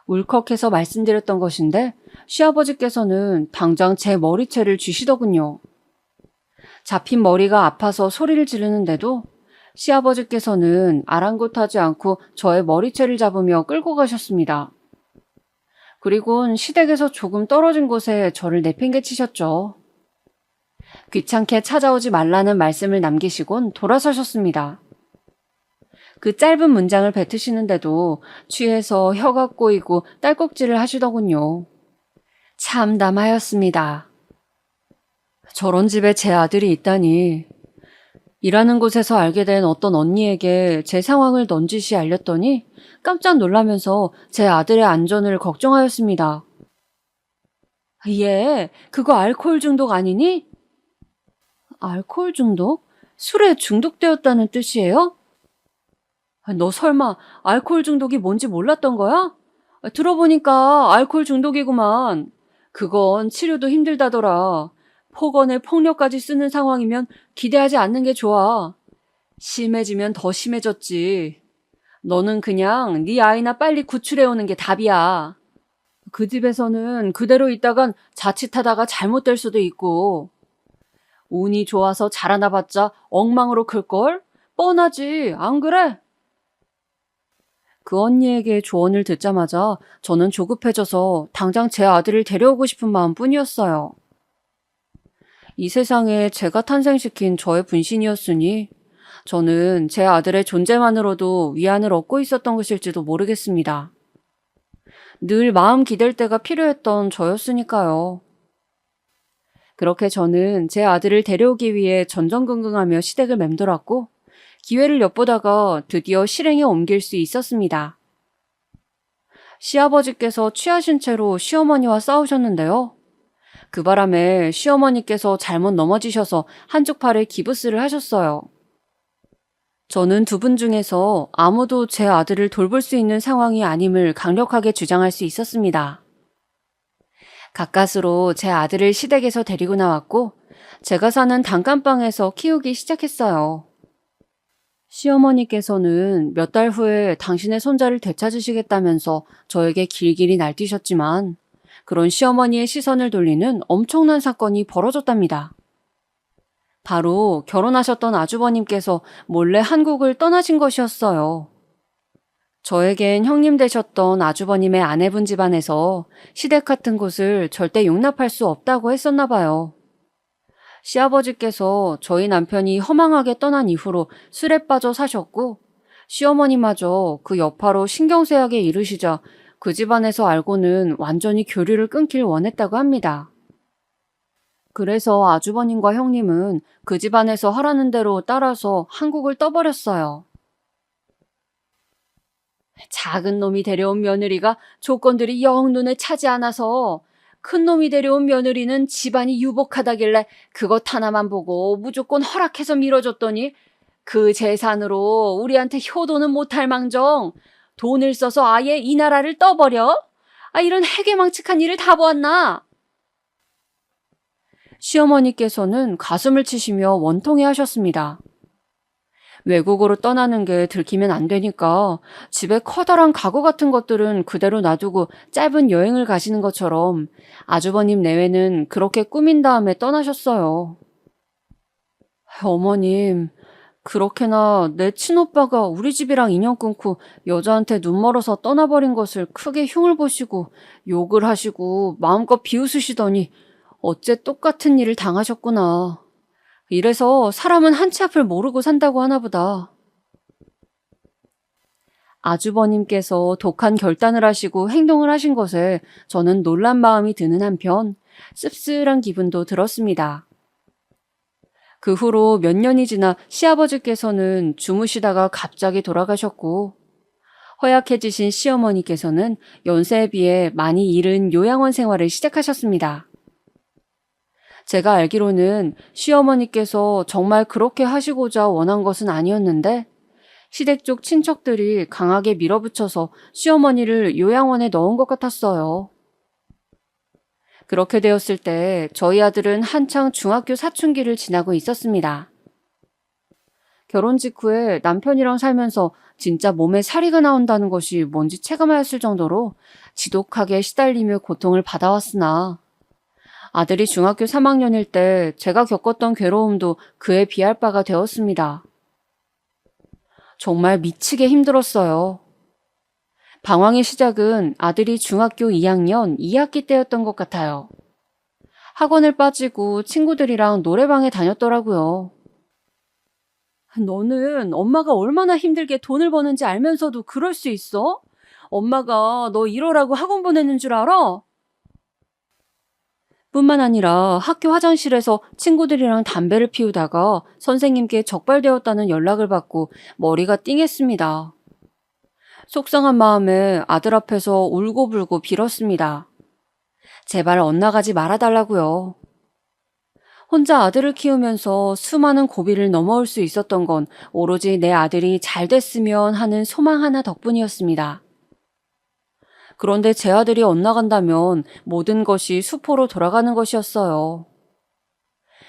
울컥해서 말씀드렸던 것인데 시아버지께서는 당장 제 머리채를 쥐시더군요. 잡힌 머리가 아파서 소리를 지르는데도 시아버지께서는 아랑곳하지 않고 저의 머리채를 잡으며 끌고 가셨습니다. 그리곤 시댁에서 조금 떨어진 곳에 저를 내팽개치셨죠. 귀찮게 찾아오지 말라는 말씀을 남기시곤 돌아서셨습니다. 그 짧은 문장을 뱉으시는데도 취해서 혀가 꼬이고 딸꾹질을 하시더군요. 참담하였습니다. 저런 집에 제 아들이 있다니. 일하는 곳에서 알게 된 어떤 언니에게 제 상황을 넌지시 알렸더니 깜짝 놀라면서 제 아들의 안전을 걱정하였습니다. 얘, 그거 알코올 중독 아니니? 알코올 중독? 술에 중독되었다는 뜻이에요? 너 설마 알코올 중독이 뭔지 몰랐던 거야? 들어보니까 알코올 중독이구만. 그건 치료도 힘들다더라. 폭언에 폭력까지 쓰는 상황이면 기대하지 않는 게 좋아. 심해지면 더 심해졌지. 너는 그냥 네 아이나 빨리 구출해오는 게 답이야. 그 집에서는 그대로 있다간 자칫하다가 잘못될 수도 있고. 운이 좋아서 자라나봤자 엉망으로 클걸? 뻔하지, 안 그래? 그 언니에게 조언을 듣자마자 저는 조급해져서 당장 제 아들을 데려오고 싶은 마음뿐이었어요. 이 세상에 제가 탄생시킨 저의 분신이었으니 저는 제 아들의 존재만으로도 위안을 얻고 있었던 것일지도 모르겠습니다. 늘 마음 기댈 때가 필요했던 저였으니까요. 그렇게 저는 제 아들을 데려오기 위해 전전긍긍하며 시댁을 맴돌았고 기회를 엿보다가 드디어 실행에 옮길 수 있었습니다. 시아버지께서 취하신 채로 시어머니와 싸우셨는데요. 그 바람에 시어머니께서 잘못 넘어지셔서 한쪽 팔에 기부스를 하셨어요. 저는 두 분 중에서 아무도 제 아들을 돌볼 수 있는 상황이 아님을 강력하게 주장할 수 있었습니다. 가까스로 제 아들을 시댁에서 데리고 나왔고 제가 사는 단칸방에서 키우기 시작했어요. 시어머니께서는 몇 달 후에 당신의 손자를 되찾으시겠다면서 저에게 길길이 날뛰셨지만 그런 시어머니의 시선을 돌리는 엄청난 사건이 벌어졌답니다. 바로 결혼하셨던 아주버님께서 몰래 한국을 떠나신 것이었어요. 저에겐 형님 되셨던 아주버님의 아내분 집안에서 시댁 같은 곳을 절대 용납할 수 없다고 했었나 봐요. 시아버지께서 저희 남편이 허망하게 떠난 이후로 술에 빠져 사셨고 시어머니마저 그 여파로 신경쇠약에 이르시자 그 집안에서 알고는 완전히 교류를 끊길 원했다고 합니다. 그래서 아주버님과 형님은 그 집안에서 하라는 대로 따라서 한국을 떠버렸어요. 작은 놈이 데려온 며느리가 조건들이 영 눈에 차지 않아서 큰 놈이 데려온 며느리는 집안이 유복하다길래 그것 하나만 보고 무조건 허락해서 밀어줬더니 그 재산으로 우리한테 효도는 못할 망정 돈을 써서 아예 이 나라를 떠버려? 이런 해괴망측한 일을 다 보았나? 시어머니께서는 가슴을 치시며 원통해 하셨습니다. 외국으로 떠나는 게 들키면 안 되니까 집에 커다란 가구 같은 것들은 그대로 놔두고 짧은 여행을 가시는 것처럼 아주버님 내외는 그렇게 꾸민 다음에 떠나셨어요. 어머님, 그렇게나 내 친오빠가 우리 집이랑 인연 끊고 여자한테 눈 멀어서 떠나버린 것을 크게 흉을 보시고 욕을 하시고 마음껏 비웃으시더니 어째 똑같은 일을 당하셨구나. 이래서 사람은 한치 앞을 모르고 산다고 하나 보다. 아주버님께서 독한 결단을 하시고 행동을 하신 것에 저는 놀란 마음이 드는 한편 씁쓸한 기분도 들었습니다. 그 후로 몇 년이 지나 시아버지께서는 주무시다가 갑자기 돌아가셨고 허약해지신 시어머니께서는 연세에 비해 많이 이른 요양원 생활을 시작하셨습니다. 제가 알기로는 시어머니께서 정말 그렇게 하시고자 원한 것은 아니었는데 시댁 쪽 친척들이 강하게 밀어붙여서 시어머니를 요양원에 넣은 것 같았어요. 그렇게 되었을 때 저희 아들은 한창 중학교 사춘기를 지나고 있었습니다. 결혼 직후에 남편이랑 살면서 진짜 몸에 사리가 나온다는 것이 뭔지 체감하였을 정도로 지독하게 시달리며 고통을 받아왔으나 아들이 중학교 3학년일 때 제가 겪었던 괴로움도 그에 비할 바가 되었습니다. 정말 미치게 힘들었어요. 방황의 시작은 아들이 중학교 2학년 2학기 때였던 것 같아요. 학원을 빠지고 친구들이랑 노래방에 다녔더라고요. 너는 엄마가 얼마나 힘들게 돈을 버는지 알면서도 그럴 수 있어? 엄마가 너 이러라고 학원 보내는 줄 알아? 뿐만 아니라 학교 화장실에서 친구들이랑 담배를 피우다가 선생님께 적발되었다는 연락을 받고 머리가 띵했습니다. 속상한 마음에 아들 앞에서 울고불고 빌었습니다. 제발 엇나가지 말아달라고요. 혼자 아들을 키우면서 수많은 고비를 넘어올 수 있었던 건 오로지 내 아들이 잘 됐으면 하는 소망 하나 덕분이었습니다. 그런데 제 아들이 엇나간다면 모든 것이 수포로 돌아가는 것이었어요.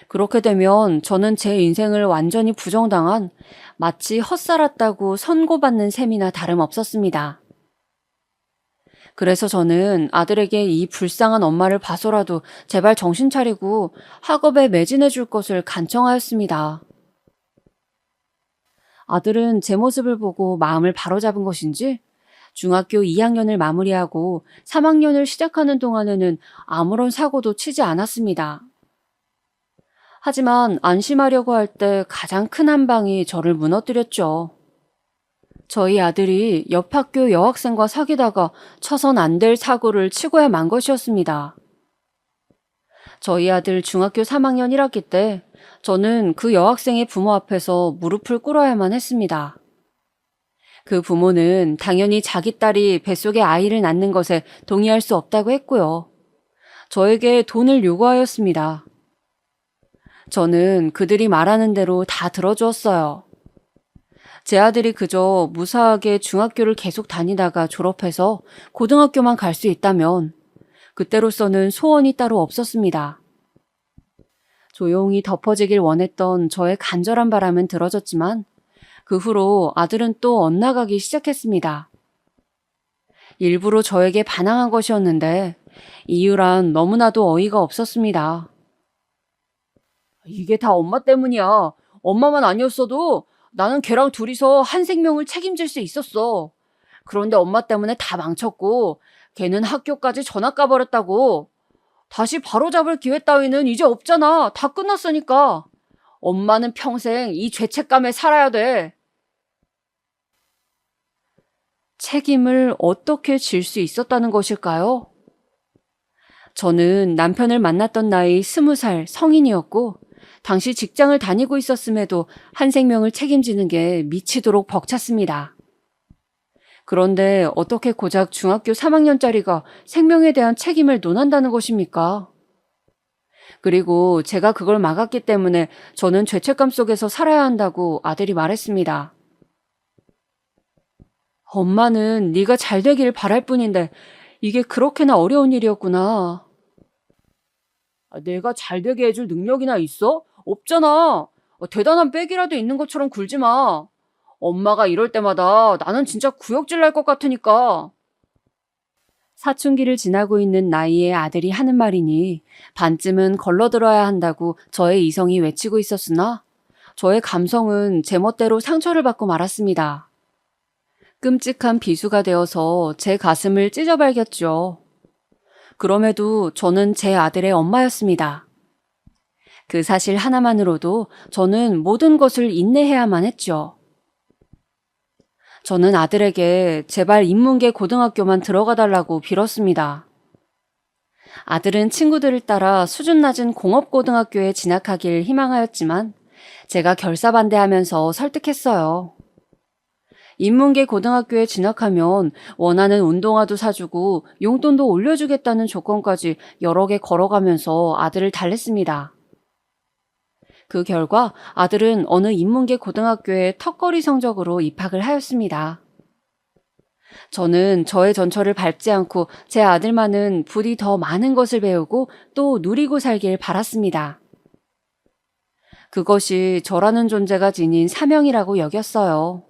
그렇게 되면 저는 제 인생을 완전히 부정당한 마치 헛살았다고 선고받는 셈이나 다름없었습니다. 그래서 저는 아들에게 이 불쌍한 엄마를 봐서라도 제발 정신 차리고 학업에 매진해 줄 것을 간청하였습니다. 아들은 제 모습을 보고 마음을 바로잡은 것인지 중학교 2학년을 마무리하고 3학년을 시작하는 동안에는 아무런 사고도 치지 않았습니다. 하지만 안심하려고 할 때 가장 큰 한 방이 저를 무너뜨렸죠. 저희 아들이 옆 학교 여학생과 사귀다가 쳐선 안 될 사고를 치고야 만 것이었습니다. 저희 아들 중학교 3학년 1학기 때 저는 그 여학생의 부모 앞에서 무릎을 꿇어야만 했습니다. 그 부모는 당연히 자기 딸이 뱃속에 아이를 낳는 것에 동의할 수 없다고 했고요. 저에게 돈을 요구하였습니다. 저는 그들이 말하는 대로 다 들어주었어요. 제 아들이 그저 무사하게 중학교를 계속 다니다가 졸업해서 고등학교만 갈 수 있다면 그때로서는 소원이 따로 없었습니다. 조용히 덮어지길 원했던 저의 간절한 바람은 들어졌지만 그 후로 아들은 또 엇나가기 시작했습니다. 일부러 저에게 반항한 것이었는데 이유란 너무나도 어이가 없었습니다. 이게 다 엄마 때문이야. 엄마만 아니었어도 나는 걔랑 둘이서 한 생명을 책임질 수 있었어. 그런데 엄마 때문에 다 망쳤고 걔는 학교까지 전학 가버렸다고. 다시 바로잡을 기회 따위는 이제 없잖아. 다 끝났으니까. 엄마는 평생 이 죄책감에 살아야 돼. 책임을 어떻게 질 수 있었다는 것일까요? 저는 남편을 만났던 나이 20살 성인이었고 당시 직장을 다니고 있었음에도 한 생명을 책임지는 게 미치도록 벅찼습니다. 그런데 어떻게 고작 중학교 3학년짜리가 생명에 대한 책임을 논한다는 것입니까? 그리고 제가 그걸 막았기 때문에 저는 죄책감 속에서 살아야 한다고 아들이 말했습니다. 엄마는 네가 잘 되길 바랄 뿐인데 이게 그렇게나 어려운 일이었구나. 내가 잘 되게 해줄 능력이나 있어? 없잖아. 대단한 백이라도 있는 것처럼 굴지 마. 엄마가 이럴 때마다 나는 진짜 구역질 날 것 같으니까. 사춘기를 지나고 있는 나이에 아들이 하는 말이니 반쯤은 걸러들어야 한다고 저의 이성이 외치고 있었으나 저의 감성은 제멋대로 상처를 받고 말았습니다. 끔찍한 비수가 되어서 제 가슴을 찢어발겼죠. 그럼에도 저는 제 아들의 엄마였습니다. 그 사실 하나만으로도 저는 모든 것을 인내해야만 했죠. 저는 아들에게 제발 인문계 고등학교만 들어가 달라고 빌었습니다. 아들은 친구들을 따라 수준 낮은 공업고등학교에 진학하길 희망하였지만 제가 결사반대하면서 설득했어요. 인문계 고등학교에 진학하면 원하는 운동화도 사주고 용돈도 올려주겠다는 조건까지 여러 개 걸어가면서 아들을 달랬습니다. 그 결과 아들은 어느 인문계 고등학교에 턱걸이 성적으로 입학을 하였습니다. 저는 저의 전철을 밟지 않고 제 아들만은 부디 더 많은 것을 배우고 또 누리고 살길 바랐습니다. 그것이 저라는 존재가 지닌 사명이라고 여겼어요.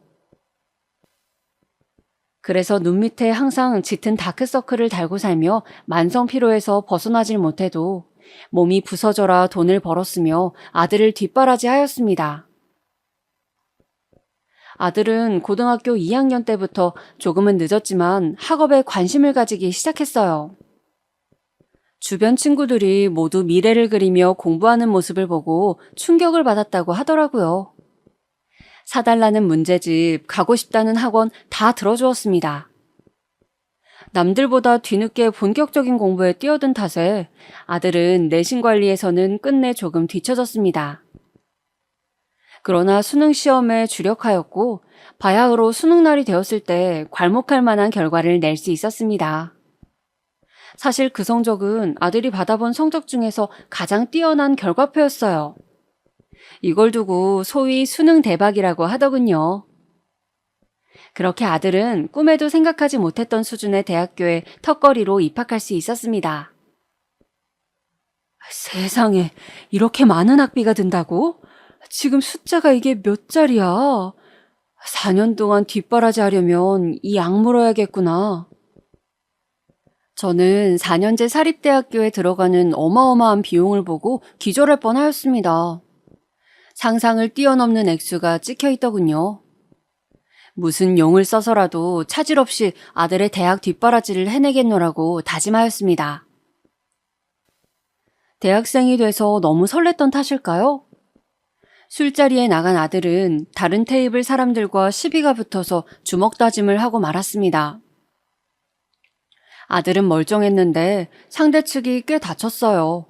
그래서 눈 밑에 항상 짙은 다크서클을 달고 살며 만성 피로에서 벗어나질 못해도 몸이 부서져라 돈을 벌었으며 아들을 뒷바라지하였습니다. 아들은 고등학교 2학년 때부터 조금은 늦었지만 학업에 관심을 가지기 시작했어요. 주변 친구들이 모두 미래를 그리며 공부하는 모습을 보고 충격을 받았다고 하더라고요. 사달라는 문제집, 가고 싶다는 학원 다 들어주었습니다. 남들보다 뒤늦게 본격적인 공부에 뛰어든 탓에 아들은 내신 관리에서는 끝내 조금 뒤처졌습니다. 그러나 수능 시험에 주력하였고 바야흐로 수능날이 되었을 때 괄목할 만한 결과를 낼 수 있었습니다. 사실 그 성적은 아들이 받아본 성적 중에서 가장 뛰어난 결과표였어요. 이걸 두고 소위 수능 대박이라고 하더군요. 그렇게 아들은 꿈에도 생각하지 못했던 수준의 대학교에 턱걸이로 입학할 수 있었습니다. 세상에, 이렇게 많은 학비가 든다고? 지금 숫자가 이게 몇 자리야? 4년 동안 뒷바라지 하려면 이 악 물어야겠구나. 저는 4년제 사립대학교에 들어가는 어마어마한 비용을 보고 기절할 뻔하였습니다. 상상을 뛰어넘는 액수가 찍혀 있더군요. 무슨 용을 써서라도 차질 없이 아들의 대학 뒷바라지를 해내겠노라고 다짐하였습니다. 대학생이 돼서 너무 설렜던 탓일까요? 술자리에 나간 아들은 다른 테이블 사람들과 시비가 붙어서 주먹 다짐을 하고 말았습니다. 아들은 멀쩡했는데 상대 측이 꽤 다쳤어요.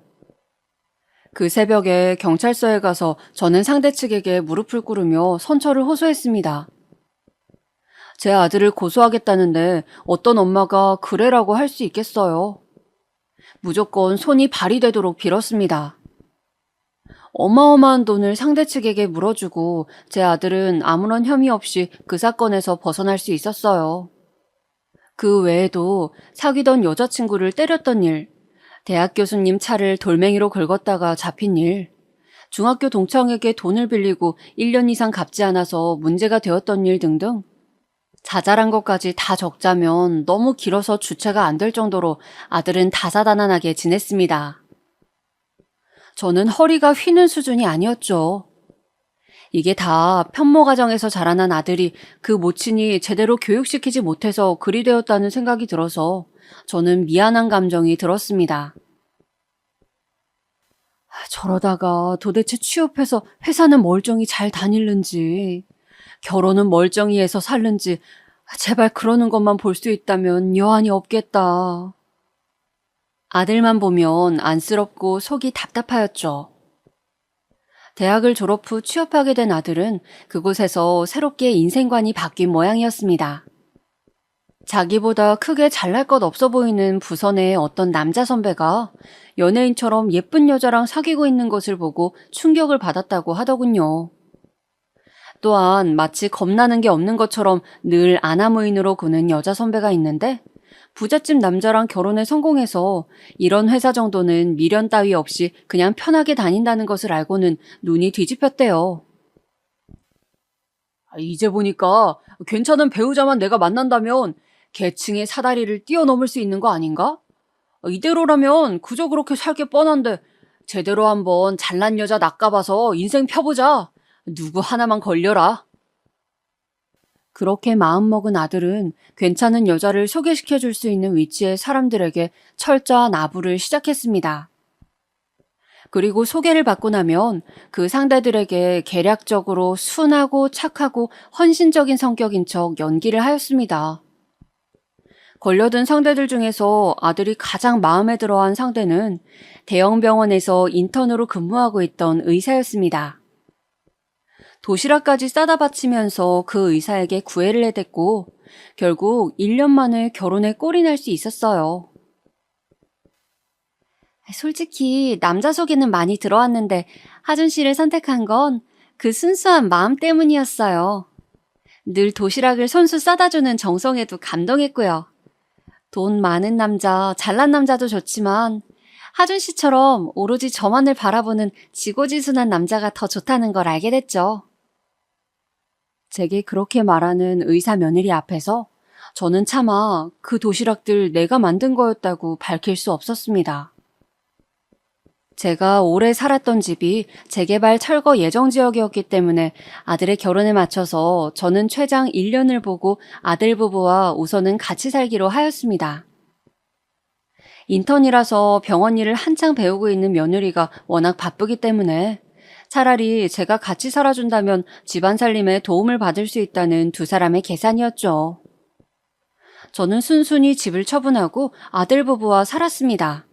그 새벽에 경찰서에 가서 저는 상대 측에게 무릎을 꿇으며 선처를 호소했습니다. 제 아들을 고소하겠다는데 어떤 엄마가 그래라고 할 수 있겠어요. 무조건 손이 발이 되도록 빌었습니다. 어마어마한 돈을 상대 측에게 물어주고 제 아들은 아무런 혐의 없이 그 사건에서 벗어날 수 있었어요. 그 외에도 사귀던 여자친구를 때렸던 일, 대학 교수님 차를 돌멩이로 긁었다가 잡힌 일, 중학교 동창에게 돈을 빌리고 1년 이상 갚지 않아서 문제가 되었던 일 등등 자잘한 것까지 다 적자면 너무 길어서 주체가 안 될 정도로 아들은 다사다난하게 지냈습니다. 저는 허리가 휘는 수준이 아니었죠. 이게 다 편모 가정에서 자라난 아들이 그 모친이 제대로 교육시키지 못해서 그리 되었다는 생각이 들어서 저는 미안한 감정이 들었습니다. 저러다가 도대체 취업해서 회사는 멀쩡히 잘 다닐는지, 결혼은 멀쩡히 해서 살는지, 제발 그러는 것만 볼 수 있다면 여한이 없겠다. 아들만 보면 안쓰럽고 속이 답답하였죠. 대학을 졸업 후 취업하게 된 아들은 그곳에서 새롭게 인생관이 바뀐 모양이었습니다. 자기보다 크게 잘날 것 없어 보이는 부선의 어떤 남자 선배가 연예인처럼 예쁜 여자랑 사귀고 있는 것을 보고 충격을 받았다고 하더군요. 또한 마치 겁나는 게 없는 것처럼 늘 아나무인으로 구는 여자 선배가 있는데 부잣집 남자랑 결혼에 성공해서 이런 회사 정도는 미련 따위 없이 그냥 편하게 다닌다는 것을 알고는 눈이 뒤집혔대요. 이제 보니까 괜찮은 배우자만 내가 만난다면 계층의 사다리를 뛰어넘을 수 있는 거 아닌가? 이대로라면 그저 그렇게 살 게 뻔한데 제대로 한번 잘난 여자 낚아봐서 인생 펴보자. 누구 하나만 걸려라. 그렇게 마음먹은 아들은 괜찮은 여자를 소개시켜 줄 수 있는 위치의 사람들에게 철저한 아부를 시작했습니다. 그리고 소개를 받고 나면 그 상대들에게 계략적으로 순하고 착하고 헌신적인 성격인 척 연기를 하였습니다. 걸려든 상대들 중에서 아들이 가장 마음에 들어한 상대는 대형 병원에서 인턴으로 근무하고 있던 의사였습니다. 도시락까지 싸다 바치면서 그 의사에게 구애를 해댔고 결국 1년 만에 결혼에 꼴이 날 수 있었어요. 솔직히 남자 소개는 많이 들어왔는데 하준 씨를 선택한 건 그 순수한 마음 때문이었어요. 늘 도시락을 손수 싸다 주는 정성에도 감동했고요. 돈 많은 남자, 잘난 남자도 좋지만 하준 씨처럼 오로지 저만을 바라보는 지고지순한 남자가 더 좋다는 걸 알게 됐죠. 제게 그렇게 말하는 의사 며느리 앞에서 저는 차마 그 도시락들 내가 만든 거였다고 밝힐 수 없었습니다. 제가 오래 살았던 집이 재개발 철거 예정 지역이었기 때문에 아들의 결혼에 맞춰서 저는 최장 1년을 보고 아들 부부와 우선은 같이 살기로 하였습니다. 인턴이라서 병원 일을 한창 배우고 있는 며느리가 워낙 바쁘기 때문에 차라리 제가 같이 살아준다면 집안 살림에 도움을 받을 수 있다는 두 사람의 계산이었죠. 저는 순순히 집을 처분하고 아들 부부와 살았습니다.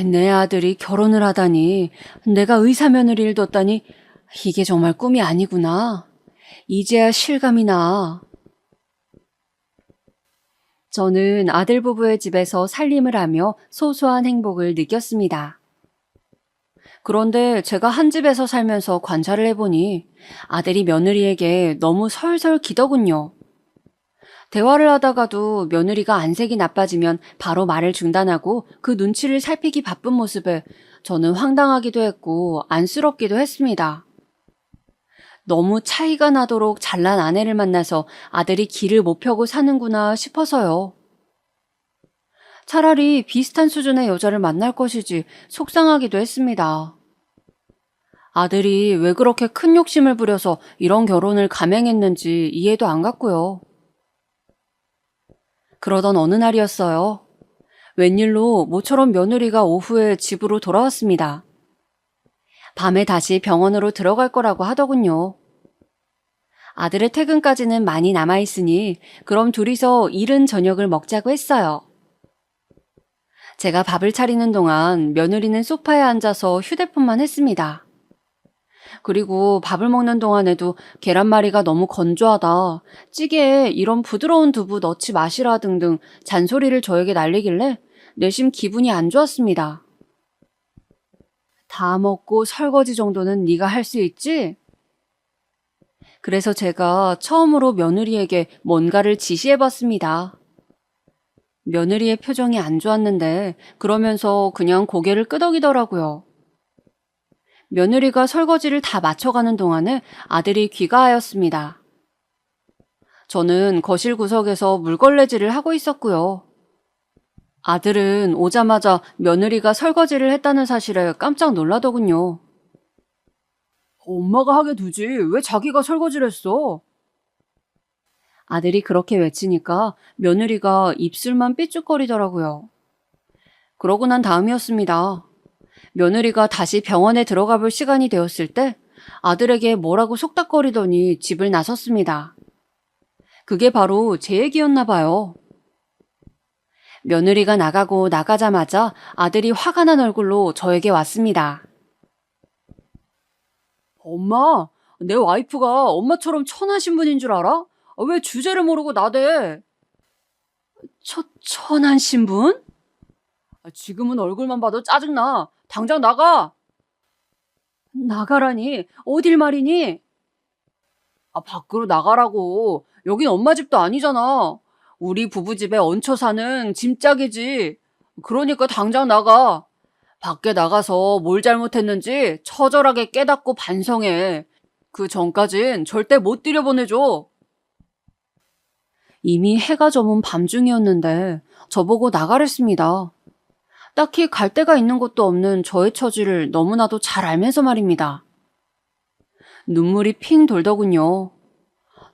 내 아들이 결혼을 하다니, 내가 의사 며느리를 뒀다니 이게 정말 꿈이 아니구나. 이제야 실감이 나. 저는 아들 부부의 집에서 살림을 하며 소소한 행복을 느꼈습니다. 그런데 제가 한 집에서 살면서 관찰을 해보니 아들이 며느리에게 너무 설설 기더군요. 대화를 하다가도 며느리가 안색이 나빠지면 바로 말을 중단하고 그 눈치를 살피기 바쁜 모습에 저는 황당하기도 했고 안쓰럽기도 했습니다. 너무 차이가 나도록 잘난 아내를 만나서 아들이 길을 못 펴고 사는구나 싶어서요. 차라리 비슷한 수준의 여자를 만날 것이지 속상하기도 했습니다. 아들이 왜 그렇게 큰 욕심을 부려서 이런 결혼을 감행했는지 이해도 안 갔고요. 그러던 어느 날이었어요. 웬일로 모처럼 며느리가 오후에 집으로 돌아왔습니다. 밤에 다시 병원으로 들어갈 거라고 하더군요. 아들의 퇴근까지는 많이 남아있으니 그럼 둘이서 이른 저녁을 먹자고 했어요. 제가 밥을 차리는 동안 며느리는 소파에 앉아서 휴대폰만 했습니다. 그리고 밥을 먹는 동안에도 계란말이가 너무 건조하다, 찌개에 이런 부드러운 두부 넣지 마시라 등등 잔소리를 저에게 날리길래 내심 기분이 안 좋았습니다. 다 먹고 설거지 정도는 네가 할 수 있지? 그래서 제가 처음으로 며느리에게 뭔가를 지시해봤습니다. 며느리의 표정이 안 좋았는데 그러면서 그냥 고개를 끄덕이더라고요. 며느리가 설거지를 다 마쳐가는 동안에 아들이 귀가하였습니다. 저는 거실 구석에서 물걸레질을 하고 있었고요. 아들은 오자마자 며느리가 설거지를 했다는 사실에 깜짝 놀라더군요. 엄마가 하게 두지 왜 자기가 설거지를 했어? 아들이 그렇게 외치니까 며느리가 입술만 삐죽거리더라고요. 그러고 난 다음이었습니다. 며느리가 다시 병원에 들어가 볼 시간이 되었을 때 아들에게 뭐라고 속닥거리더니 집을 나섰습니다. 그게 바로 제 얘기였나 봐요. 며느리가 나가고 나가자마자 아들이 화가 난 얼굴로 저에게 왔습니다. 엄마, 내 와이프가 엄마처럼 천한 신분인 줄 알아? 왜 주제를 모르고 나대? 천한 신분? 지금은 얼굴만 봐도 짜증나. 당장 나가! 나가라니? 어딜 말이니? 밖으로 나가라고. 여긴 엄마 집도 아니잖아. 우리 부부 집에 얹혀 사는 짐짝이지. 그러니까 당장 나가. 밖에 나가서 뭘 잘못했는지 처절하게 깨닫고 반성해. 그 전까진 절대 못 들여보내줘. 이미 해가 저문 밤중이었는데 저보고 나가랬습니다. 딱히 갈 데가 있는 것도 없는 저의 처지를 너무나도 잘 알면서 말입니다. 눈물이 핑 돌더군요.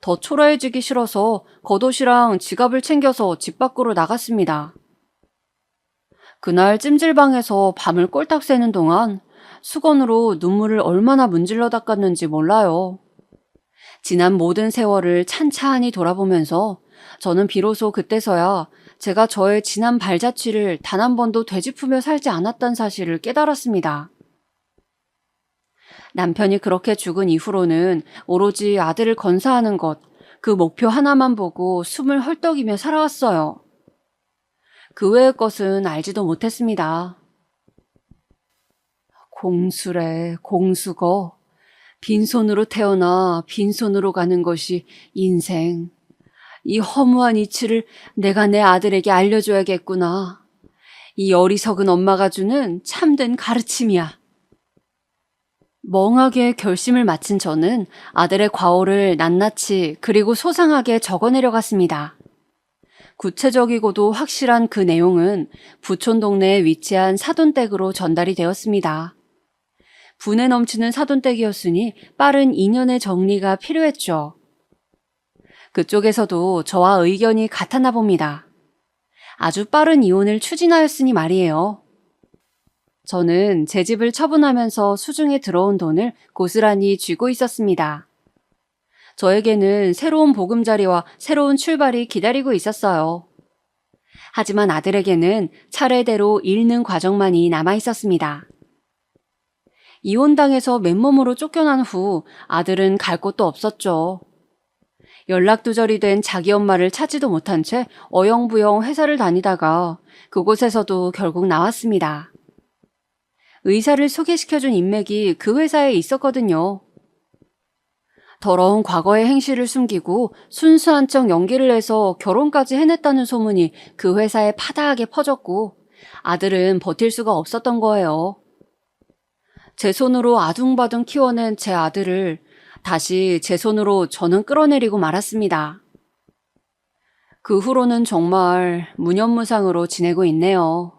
더 초라해지기 싫어서 겉옷이랑 지갑을 챙겨서 집 밖으로 나갔습니다. 그날 찜질방에서 밤을 꼴딱 새는 동안 수건으로 눈물을 얼마나 문질러 닦았는지 몰라요. 지난 모든 세월을 찬찬히 돌아보면서 저는 비로소 그때서야 제가 저의 지난 발자취를 단 한 번도 되짚으며 살지 않았다는 사실을 깨달았습니다. 남편이 그렇게 죽은 이후로는 오로지 아들을 건사하는 것, 그 목표 하나만 보고 숨을 헐떡이며 살아왔어요. 그 외의 것은 알지도 못했습니다. 공수래, 공수거. 빈손으로 태어나 빈손으로 가는 것이 인생. 이 허무한 이치를 내가 내 아들에게 알려줘야겠구나. 이 어리석은 엄마가 주는 참된 가르침이야. 멍하게 결심을 마친 저는 아들의 과오를 낱낱이 그리고 소상하게 적어내려갔습니다. 구체적이고도 확실한 그 내용은 부촌 동네에 위치한 사돈댁으로 전달이 되었습니다. 분에 넘치는 사돈댁이었으니 빠른 인연의 정리가 필요했죠. 그쪽에서도 저와 의견이 같았나 봅니다. 아주 빠른 이혼을 추진하였으니 말이에요. 저는 제 집을 처분하면서 수중에 들어온 돈을 고스란히 쥐고 있었습니다. 저에게는 새로운 보금자리와 새로운 출발이 기다리고 있었어요. 하지만 아들에게는 차례대로 잃는 과정만이 남아 있었습니다. 이혼당해서 맨몸으로 쫓겨난 후 아들은 갈 곳도 없었죠. 연락두절이 된 자기 엄마를 찾지도 못한 채 어영부영 회사를 다니다가 그곳에서도 결국 나왔습니다. 의사를 소개시켜준 인맥이 그 회사에 있었거든요. 더러운 과거의 행실을 숨기고 순수한 척 연기를 해서 결혼까지 해냈다는 소문이 그 회사에 파다하게 퍼졌고 아들은 버틸 수가 없었던 거예요. 제 손으로 아둥바둥 키워낸 제 아들을 다시 제 손으로 저는 끌어내리고 말았습니다. 그 후로는 정말 무념무상으로 지내고 있네요.